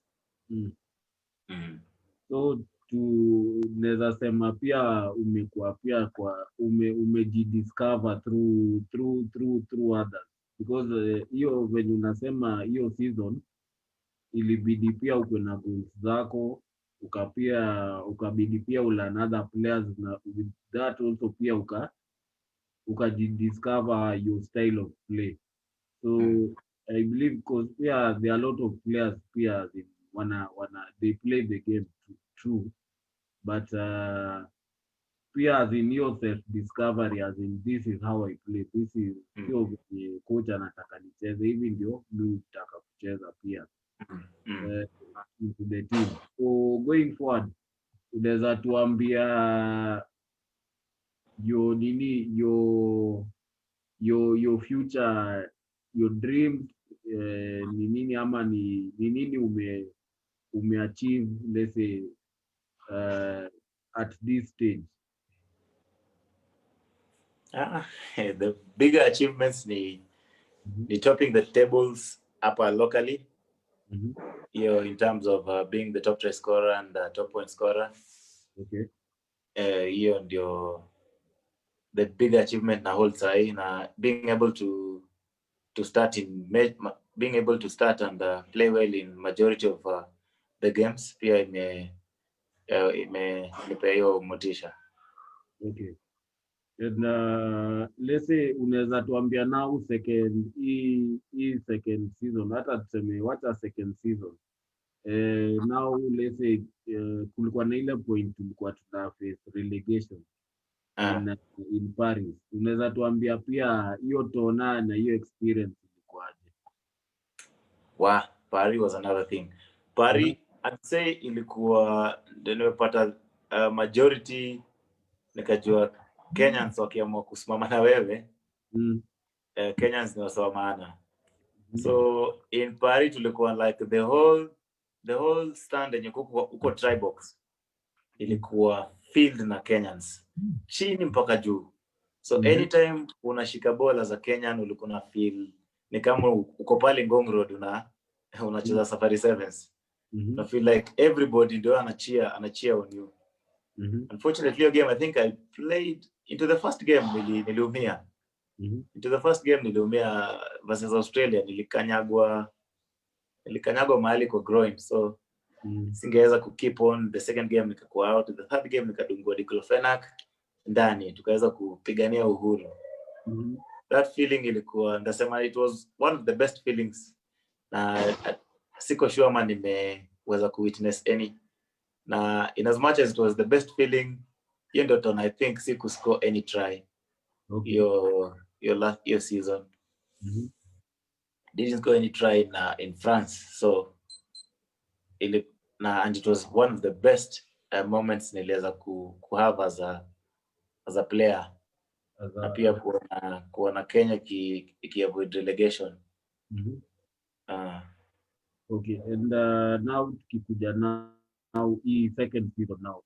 So tunaweza sema pia umekuwa pia kwa umejidiscover through others, because hiyo venye unasema hiyo season ilibidi pia uko na goals zako, ukabidi pia ula other players, na with that also pia ukajidiscover your style of play. So I believe because pia there are a lot of players pia they play the game true, but pia as in hiyo self discovery, as in this is how I play, this is sio coach anataka nicheze hivi, ndio mimi nataka kucheza pia into the team. So going forward, unaweza tuambia your future, your dreams ni nini, ama ni nini umeachieve, let's say at this stage? The bigger achievements ni topping the tables upper locally. In terms of being the top try scorer and top point scorer. Okay. Ndio the bigger achievement na hold sahi, na being able to start and play well in majority of the games pia imepea hiyo motisha. Okay. And let's say unaweza tuambia now second season, hata tuseme wacha second season, now let's say kulikuwa na ile point tulikuwa tuna face relegation in Paris. Unaweza tuambia pia hiyo tona na hiyo experience ilikuwaje? Paris was another thing. Paris I'd say ilikuwa nimepata majority, nikajua Kenyans wakiamua kusimama na wewe Kenyans ni wasawa maana. So in Paris tulikuwa like the whole stand yenye uko try box ilikuwa filled na Kenyans chini mpaka juu. So anytime unashika bola za Kenyan ulikuwa na feel ni kama uko pale Ngong Road unacheza Safari Sevens. I feel like everybody ndio anachia on you. Unfortunately your game, I think I played into the first game niliumia. Into the first game niliumia versus Australia, nilikanyagwa mahali kwa groin, so singeweza ku keep on. The second game nikakuwa out, the third game nikadungwa diclofenac ndani, tukaweza kupigania uhuru. That feeling ilikuwa ndasema it was one of the best feelings, na siko sure man nimeweza ku witness any, na in as much as it was the best feeling, hiyo ndio tone I think siku score any try. Your season didn't score any try in France, so and it was one of the best moments niliweza ku have as a player, na pia kuona Kenya avoid relegation. Okay, and now tukikuja now second season now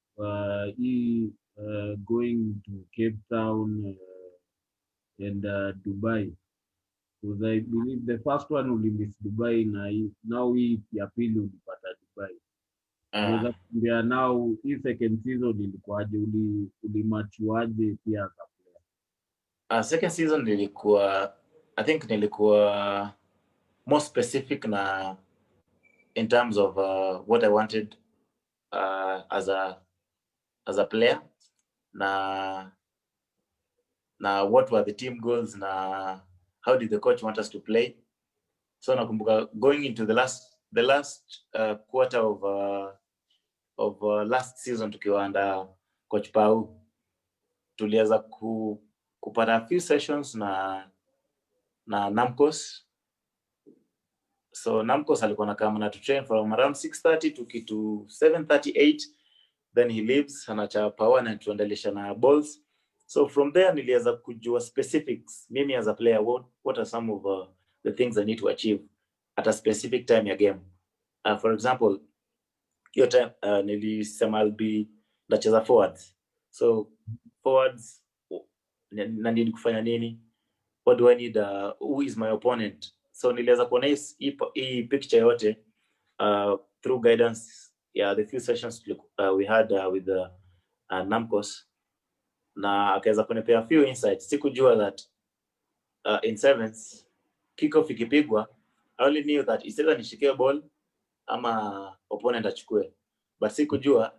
going to Cape Town and Dubai, because I believe the first one miss Dubai, na now hii ya pili ulipata Dubai. Unaweza kuambia now hii second season ilikuwaje, ulimachuaje pia as a player? Second season nilikuwa more specific na in terms of what I wanted as a player, na what were the team goals, na how did the coach want us to play. So nakumbuka going into the last quarter of last season tukiwa under coach Pau, tuliweza kupata a few sessions na Namcos. So Namcos alikuwa anakaa na to train from around 6:30 to 7:38, then he leaves, anacha Pau na tuendelesha na balls. So from there niliweza kujua specifics mimi as a player, what are some of the things I need to achieve at a specific time ya game. For example, your time nilisema I'll be nacheza forwards. So forwards na need kufanya nini? What do I need? Who is my opponent? So niliweza kuona hii picture yote through guidance the few sessions we had with Namcos, na akaweza kunipea a few insights. Sikujua that in sevens kickoff ikipigwa, I only knew that either nishike ball ama opponent achukue, but sikujua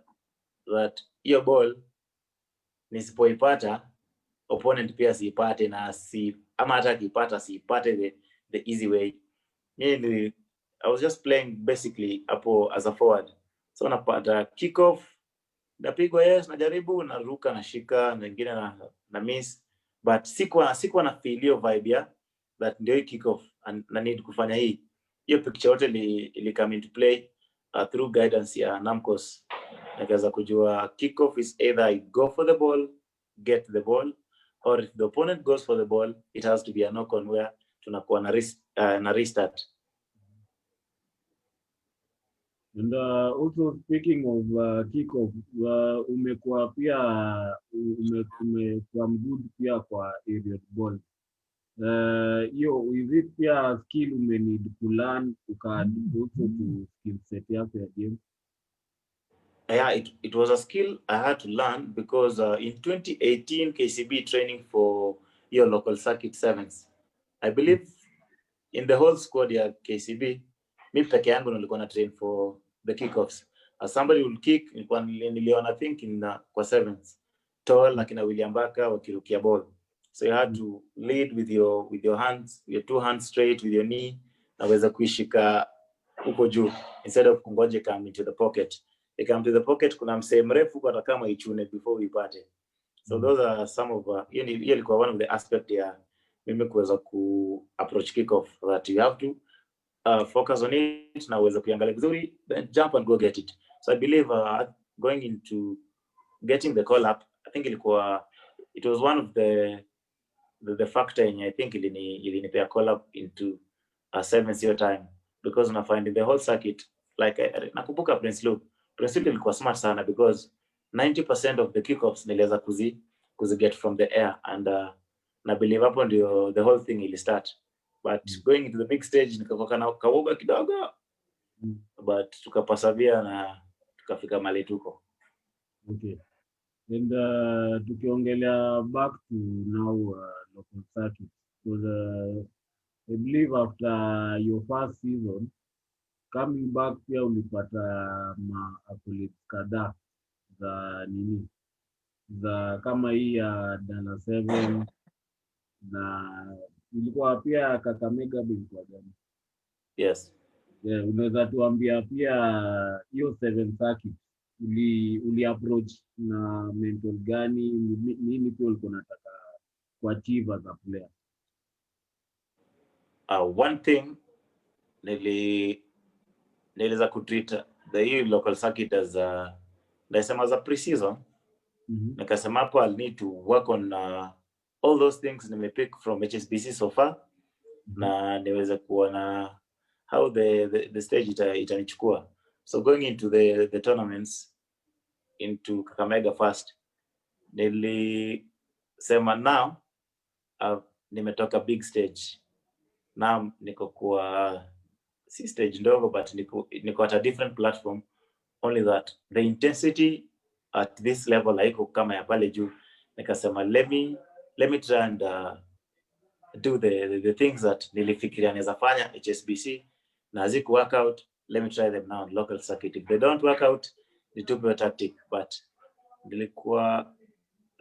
that hiyo ball nisipoipata opponent pia siipate, ama hata akipata siipate the easy way. Mimi I was just playing basically hapo as a forward. So napata kickoff, napigwa yes, najaribu naruka nashika na nyingine na miss, but sikuwa na feel hiyo vibe ya that ndio hii kickoff na need kufanya hii. Hiyo picture yote ili come into play through guidance ya Namcos. Nikaweza kujua kickoff is either I go for the ball, get the ball, or if the opponent goes for the ball, it has to be a knock on where tunakuwa na restart. And also speaking of kickoff, umekuwa pia umekuwa mgood pia kwa aerial ball. Is it pia skill need to learn also to skill set yako ya game? Yeah, it was a skill I had to learn because in 2018 KCB training for your local circuit sevens. I believe in the whole squad ya KCB, mi peke yangu nilikuwa na train for the kickoffs. As somebody will kick, niliona I think in kwa sevens. Tall na kina William Baka wakirukia ball. So you had to lead with your hands, your two hands straight with your knee, na weza kuishika uko juu instead of kungoje come into the pocket. They come to the pocket, kuna msee mrefu kwa kama ichune before we party. So those are some of hiyo ilikuwa one of the aspect ya mimi kuweza ku approach kickoff, that you have to focus on it na uweze kuangalia vizuri, then jump and go get it. So I believe going into getting the call up, I think it was one of the factor in I think ilinipea call up into a 7-0 time, because una find in the whole circuit like nakumbuka Prince Luke ilikuwa smart sana because 90% of the kickoffs niliweza kuzi get from the air, and na believe hapo ndio the whole thing ili start, but going into the big stage nikakoka na kawoga kidogo, but tukapasavia na tukafika mali tuko. Okay. And tukiongelea back to now local circuit, because I believe after your first season coming back pia ulipata accolades kadhaa za kama hii ya Dana 7 na ilikuwa pia Kakamega ilikuwa gani? Yes. Yeah, unaweza tuambia pia hiyo 7 circuit uli approach na mental gani, nini pia ulikuwa unataka kuachieve as a player? One thing niliweza kutreat the local circuit as as a pre-season. Nikasema hapo I'll need to work on all those things nimepick from HSBC so far, na niweze kuona how the stage itanichukua. So going into the tournaments into Kakamega first, nilisema now nimetoka big stage, now niko kwa si stage ndogo, but niko at a different platform, only that the intensity at this level haiko kama ya pale juu. Nikasema let me try and do the things that nilifikiria naweza fanya HSBC na haziku work out, let me try them now on local circuit. If they don't work out, nitupe a tactic, but nilikuwa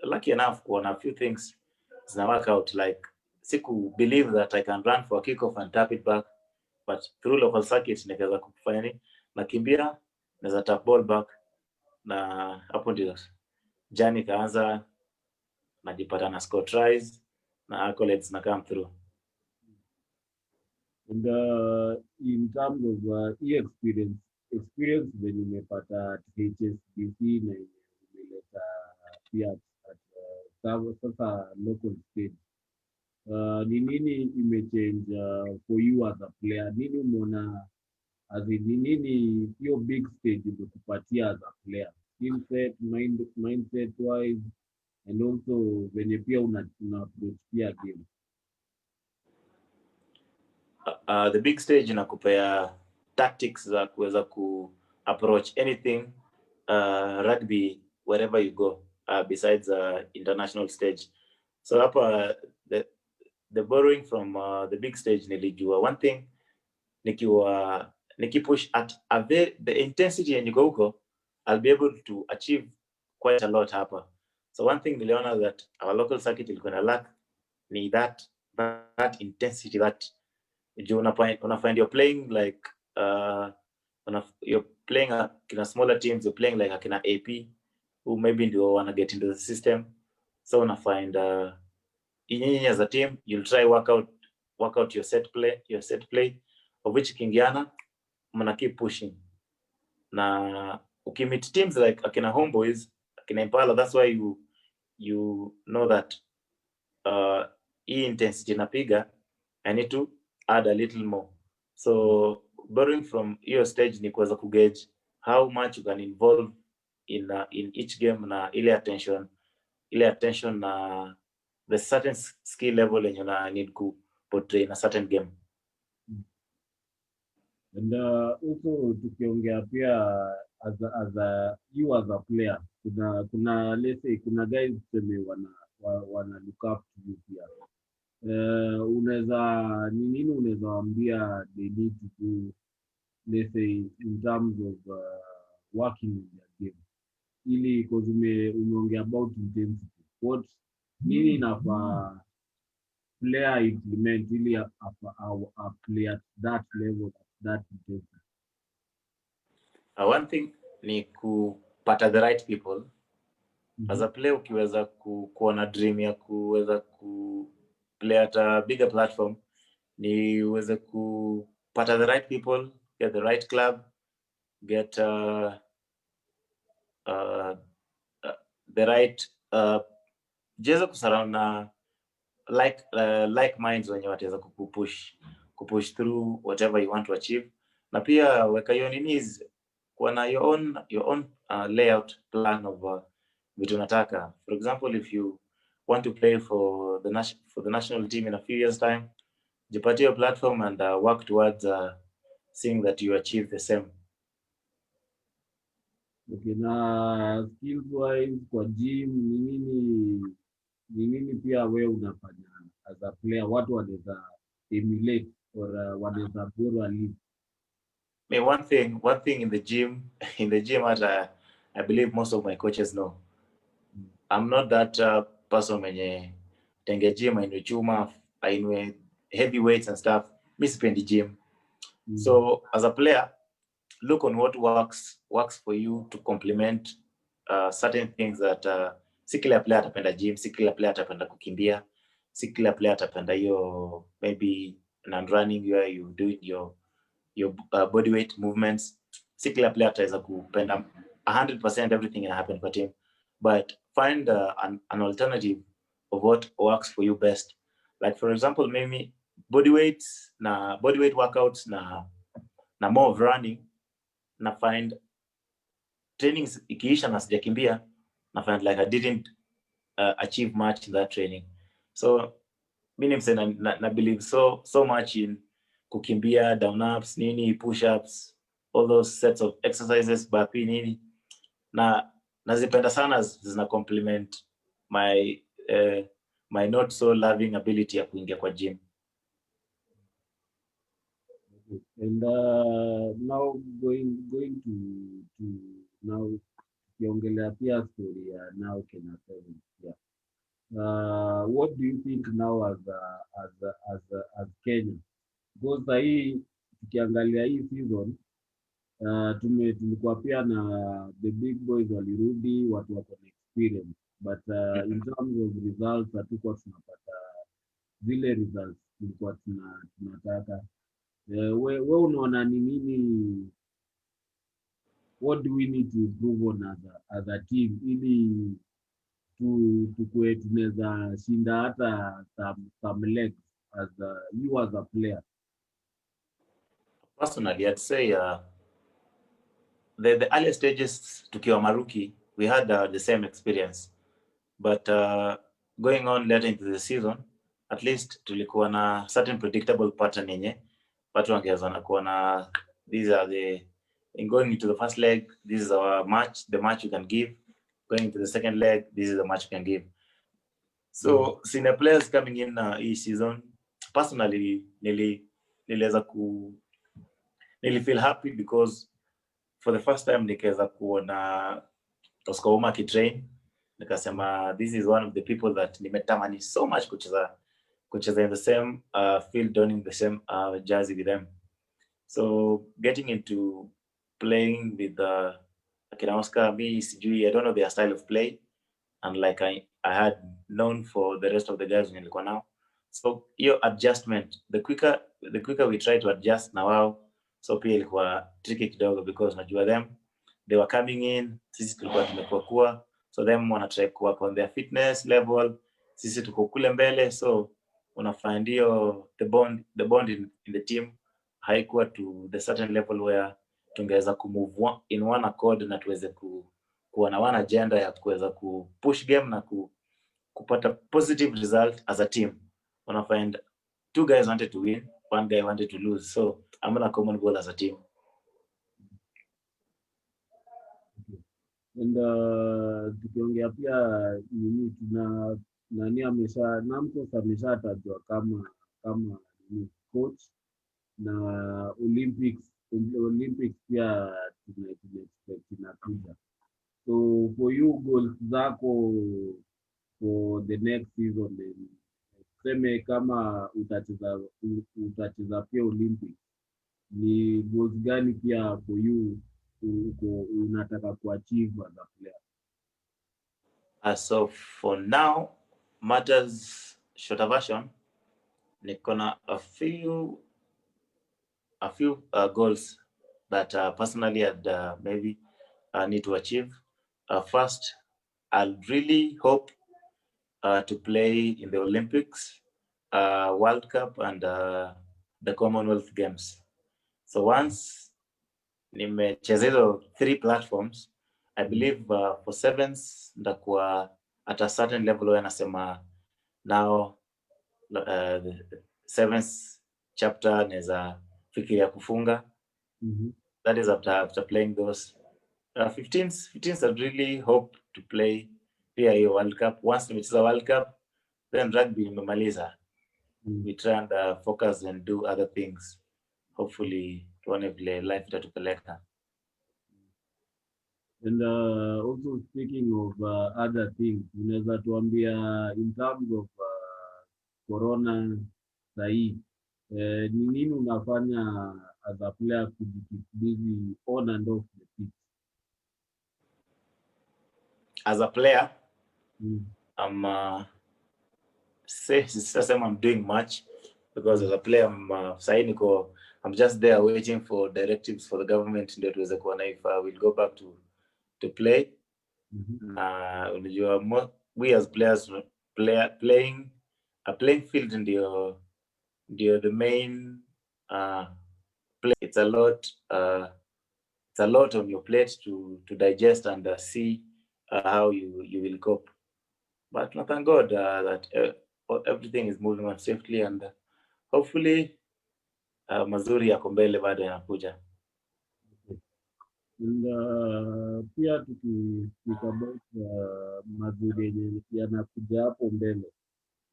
lucky enough kuona a few things zina work out, like siku believe that I can run for a kickoff and tap it back, but through local circuit nikaweza kufanya nini, nakimbia naweza tap ball back, na hapo ndio jani kaanza, najipata na score tries na accolades na come through. And in terms of experience when umepata at HSBC na umeleta pia at sasa local stage, ni nini imechange for you as a player? Nini umeona nini hiyo big stage imekupatia as a player, skill set, mindset wise, and also venye pia una approach pia game? The big stage inakupea tactics za kuweza ku approach anything rugby wherever you go, besides international stage. So hapa the borrowing from the big stage, nilijua one thing, nikipush at the intensity yenye iko huko, I'll be able to achieve quite a lot hapa. So one thing niliona that our local circuit ilikuwa na lack ni that intensity, that you una find you're playing like you're playing a smaller teams, you're playing like a AP who maybe ndio wanna get into the system. So una find nyinyi as a team you'll try work out your set play of which kingiana mna keep pushing. Na ukimit teams like akina Homeboys, akina Impala, that's why you know that hii intensity napiga, I need to add a little more. So borrowing from your stage ni kuweza kugauge how much you can involve in each game na ile attention na the certain skill level yenye una need ku portray in a certain game. And also tukiongea pia as a player, kuna let's say kuna guys tuseme wana look up to you pia. Unaweza ni nini unaweza waambia they need to do, let's say in terms of working in their game, ili because umeongea about intensity, what nini inafaa player implement ili a play at that level, at that intensity? One thing ni kupata the right people. As a player ukiweza kuwa na dream ya kuweza ku play at a bigger platform, ni uweze kupata the right people, get the right club, get the right jeza kusurround na like minds wenye wataweza kupush through whatever you want to achieve. Na pia weka hiyo nini kuwa na your own layout plan of vitu nataka. For example, if you want to play for the national team in a few years time, jipatie your platform and work towards seeing that you achieve the same. Okay, na skills wise kwa gym ni nini pia wewe unafanya as a player, watu wanaweza emulate or wanaweza borrow a lead? One thing in the gym I believe most of my coaches know. I'm not that person mwenye tenge gym ainue chuma, ainue heavy weights and stuff. Mi sipendi gym. So as a player, look on what works for you to complement certain things that si kila player atapenda gym, si kila player atapenda kukimbia, si kila player atapenda hiyo maybe running where you do your body weight movements. Si kila player ataweza kupenda 100% everything that happen kwa team, but find an alternative of what works for you best. Like for example, maybe body weight workouts na more of running, na find trainings ikiisha na sijakimbia, na find like I didn't achieve much in that training. So mimi na believe so much in kukimbia, down ups, nini, push ups, all those sets of exercises, burpee nini, na nazipenda sana, zina complement my not so loving ability ya kuingia kwa gym. And now going to now ukiongelea pia story ya now Kenya 7, yeah. What do you think now as Kenya? Because sahii tukiangalia hii season tulikuwa pia na the big boys walirudi, watu wako na experience, but in terms of results hatukuwa tunapata zile results tulikuwa tunataka. We unaona ni nini, what do we need to improve on as a team ili tukue tunaweza shinda hata some legs as you as a player? Personally, I'd say the early stages tukiwa maruki, we had the same experience, but going on later into the season, at least tulikuwa na certain predictable pattern yenye watu wangeweza na kuona these are the in going into the first leg, this is our match, the match you can give. Going into the second leg, this is the match you can give. So senior players coming in each season, personally niliweza feel happy because for the first time nikaweza kuona Oscar Ouma kitrain, nikasema this is one of the people that nimetamani so much kucheza in the same field, donning the same jersey with them. So getting into playing with akina Oscar, me, sijui, I don't know their style of play, and like I had known for the rest of the guys nilikuwa nao. So your adjustment, the quicker we try to adjust na wao, so pia ilikuwa tricky kidogo because najua them, they were coming in, sisi tulikuwa tumekuwa, so them wana try ku work on their fitness level, sisi tuko kule mbele, so unafind hiyo the bond in the team haikuwa to the certain level where tungeweza kumove in one accord na tuweze kuwa na one agenda ya kuweza kupush game na kupata positive result as a team. Una find two guys wanted to win, one guy wanted to lose, so I'm on a common goal as a team. And tukiongea pia nini tuna nani Namcos ameshatajwa kama nini coach na Olympics pia tuna expect inakuja. So for you, goals zako for the next season, seme kama utacheza pia Olympics, ni goals gani pia for you unataka kuachieve as a player? So for now, matters shorter version, niko na a few goals that personally I'd maybe need to achieve. First, I'll really hope to play in the Olympics, World Cup, and the Commonwealth Games. So once nimecheza hizo 3 platforms, I believe for sevens ndakuwa at a certain level where nasema now the 7th chapter naweza fikiria kufunga. That is after playing those 15s. I really hope to play pia hiyo World Cup. Once nimecheza World Cup, then rugby nimemaliza. We try and focus and do other things. Hopefully tuone vile life itatupeleka. And also speaking of other things, unaweza tuambia in terms of corona sahii, ni nini unafanya as a player kujikeep busy on and off the pitch? As a player, I'm I'm doing much because as a player I'm just there waiting for directives for the government ndio tuweze kuona if we'll go back to play. We as players playing field ndio the main play. It's a lot on your plate to digest and see how you will cope. But thank God that everything is moving on safely and hopefully mazuri yako mbele bado yanakuja. And pia tukispeak about mazuri yenye yanakuja hapo mbele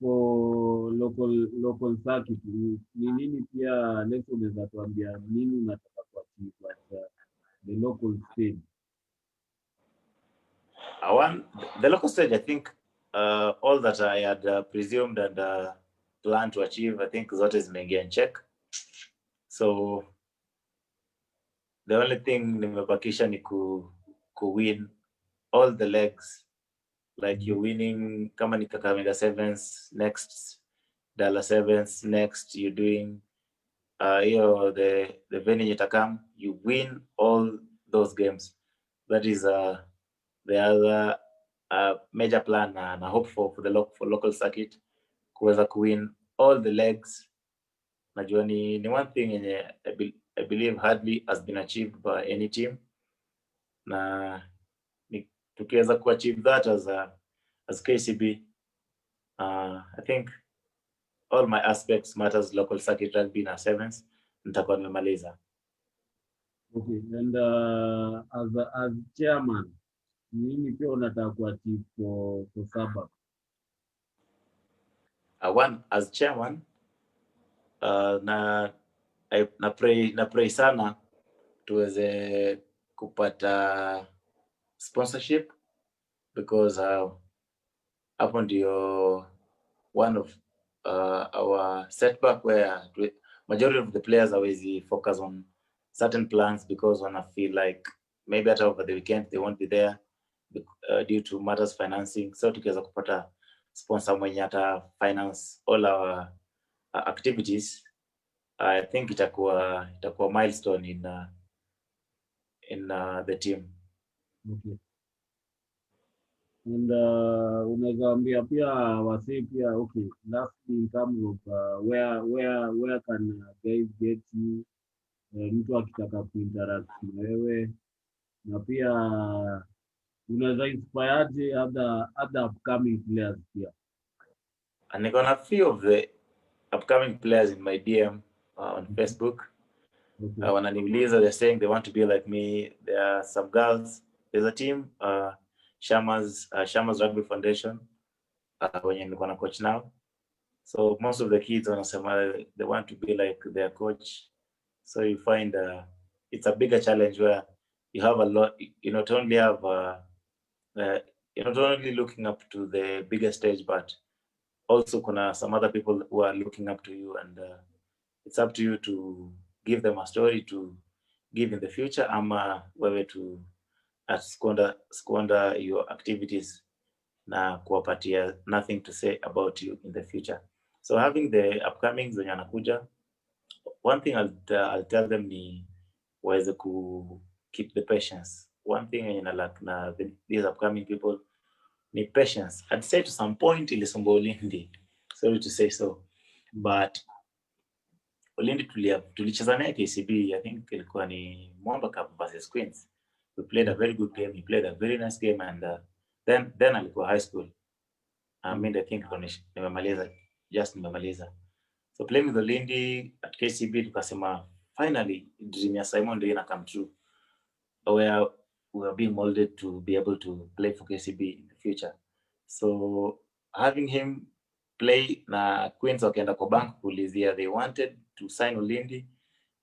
for local circuit, ni nini pia Leso unaweza tuambia nini unataka kuachieve at the local stage? The local stage, I think all that I had presumed and planned to achieve, I think zote zimeingia in check. So the only thing nimebakisha ni ku win all the legs. Like you're winning kama ni Kakamega Sevens next, Dallas Sevens next, you're doing the venue itakam, you win all those games. That is the other major plan and I hope for the local circuit kuweza win all the legs. Najua ni one thing I believe hardly has been achieved by any team, na tukiweza achieve that as KCB, I think all my aspects matters local circuit rugby na sevens nitakuwa nimemaliza. Okay, and as chairman, nini pia unataka kuachieve for Sabah? One, as chairman, na pray sana tuweze kupata sponsorship because hapo ndio one of our setback where majority of the players always focus on certain plans because when I feel like maybe at over the weekend they won't be there due to matters financing. So tukiweza kupata sponsor mwenye ata finance all our activities, I think itakuwa milestone in the team. Okay. And unaweza ambia pia wasee pia, okay, lastly in terms of where can guys get you, mtu akitaka kuinteract na wewe, na pia unaweza inspire aje other upcoming players pia? And I got a few of the upcoming players in my DM on Facebook. Okay. Wananiuliza, they're saying they want to be like me. There are some girls. There's a team, Shama's Rugby Foundation, when you're gonna coach now. So most of the kids wanasema they want to be like their coach. So you find it's a bigger challenge where you have a lot. You not only have you're not only looking up to the bigger stage, but also kuna some other people who are looking up to you, and it's up to you to give them a story to give in the future, ama wewe to squander your activities na kuwapatia nothing to say about you in the future. So having the upcomings wenye anakuja, one thing I'll tell them ni waweze ku keep the patience. One thing yenye na lack na these upcoming people ni patience. I'd say to some point ilisomba Ulindi, sorry to say so, but Ulindi tulicheza naye KCB, I think ilikuwa ni Mwamba Cup versus Queens. We played a very good game. He played a very nice game, and then alikuwa high school. I mean, I think nimemaliza. So playing with Ulindi at KCB, tukasema finally dream ya Simon ndio ina come true, where we are being molded to be able to play for KCB in the future. So having him play na Queens wakaenda kwa bank kuulizia, they wanted to sign Ulindi,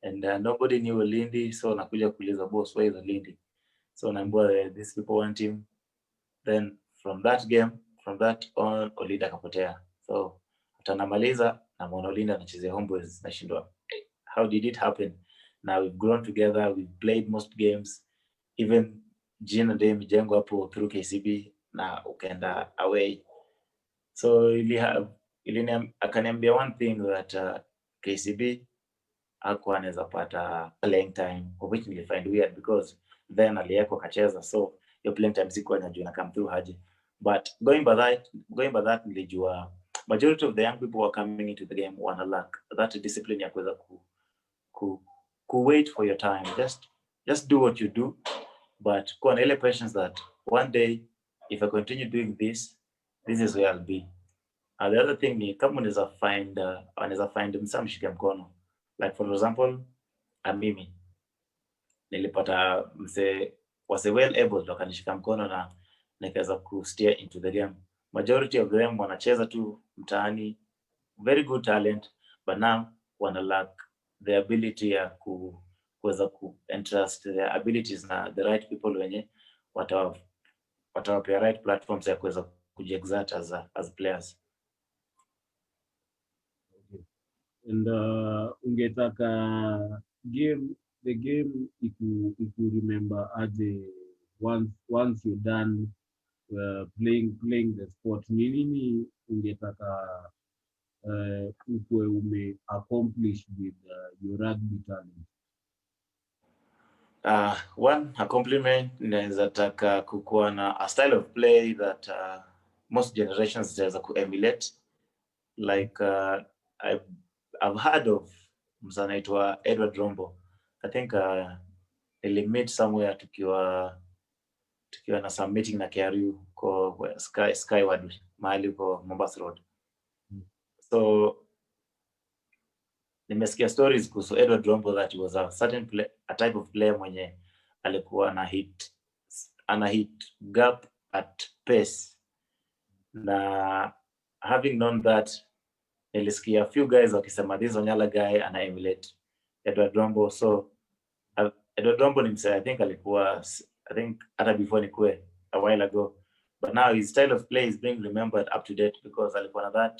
and nobody knew Ulindi, so nakuja kuuliza boss, where is Ulindi? So naambiwa these people want him. Then from that on Ulindi akapotea. So atanamaliza na mwana Ulindi anachezea Homeboys, nashindwa how did it happen? Now we've grown together, we've played most games, even jina ndio imejengwa hapo through KCB na ukaenda away. So akaniambia one thing that KCB hakuwa anaweza pata playing time, of which nilifind weird because then aliyeko kacheza, so your playing time sikuwa najua na come through haje. But going by that nilijua majority of the young people who are coming into the game wana lack that discipline ya kuweza ku wait for your time, just do what you do, but kuwa na ile patience that one day if I continue doing this is where I'll be. The other thing ni kama unaweza find msamshike mkono, like for example mimi nilipata was well able akanishika mkono na nikaweza ku steer into the game. Majority of them wanacheza tu mtaani, very good talent, but now wana lack the ability ya kuweza ku entrust their abilities na the right people wenye watawapea right platforms ya kuweza kujiexert as players. Okay. And ungetaka the game if you remember aje once you're done playing the sport, ni nini ungetaka ukwe ume accomplish with your rugby talent? One, a compliment, naweza taka kukuwa na a style of play that most generations zitaweza ku-emulate. Like I've heard of msanaitwa Edward Rombo. I think meet somewhere tukiwa na some meeting na KRU kwa Skyward mahali kwa Mombasa Road. So nimesikia stories kuhusu Edward Rombo that he was a type of player mwenye alikuwa ana hit gap at pace, na having known that nilisikia a few guys wakisema this Onyala guy ana emulate Edward Rombo. So Edward Rombo ni msee, I think hata before nikue a while ago, but now his style of play is being remembered up to date because alikuwa na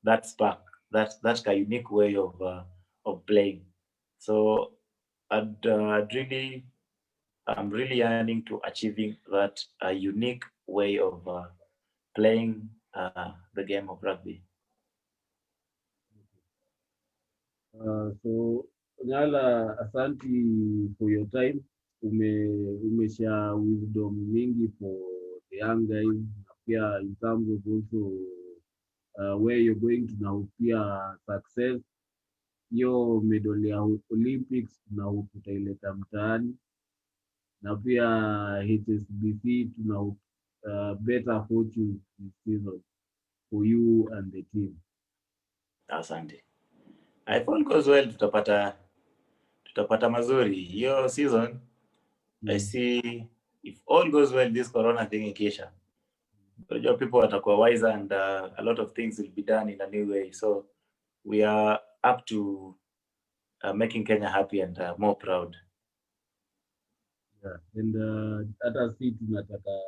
that spark, that unique way of playing. So I'm really yearning to achieving that unique way of playing the game of rugby. So Onyala, asanti for your time. Umeshare wisdom mingi for the young guys, na pia in terms of also where you're going to now, pia success hiyo medal ya Olympics na tutaileta mtaani, na pia HSBC tuna better fortune this season for you and the team. Asante. If all goes well, tutapata mazuri hiyo season. I see if all goes well, this corona thing ikisha, people watakuwa wiser and a lot of things will be done in a new way. So we are up to making Kenya happy and more proud. Yeah. And hata si tunataka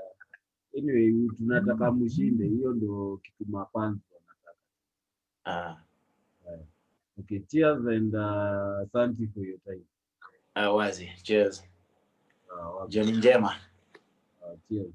anyway, tunataka mshinde, hiyo ndio kitu mafans wanataka. Okay, cheers and thank you for your time. Wazi, cheers. Jioni njema. Cheers.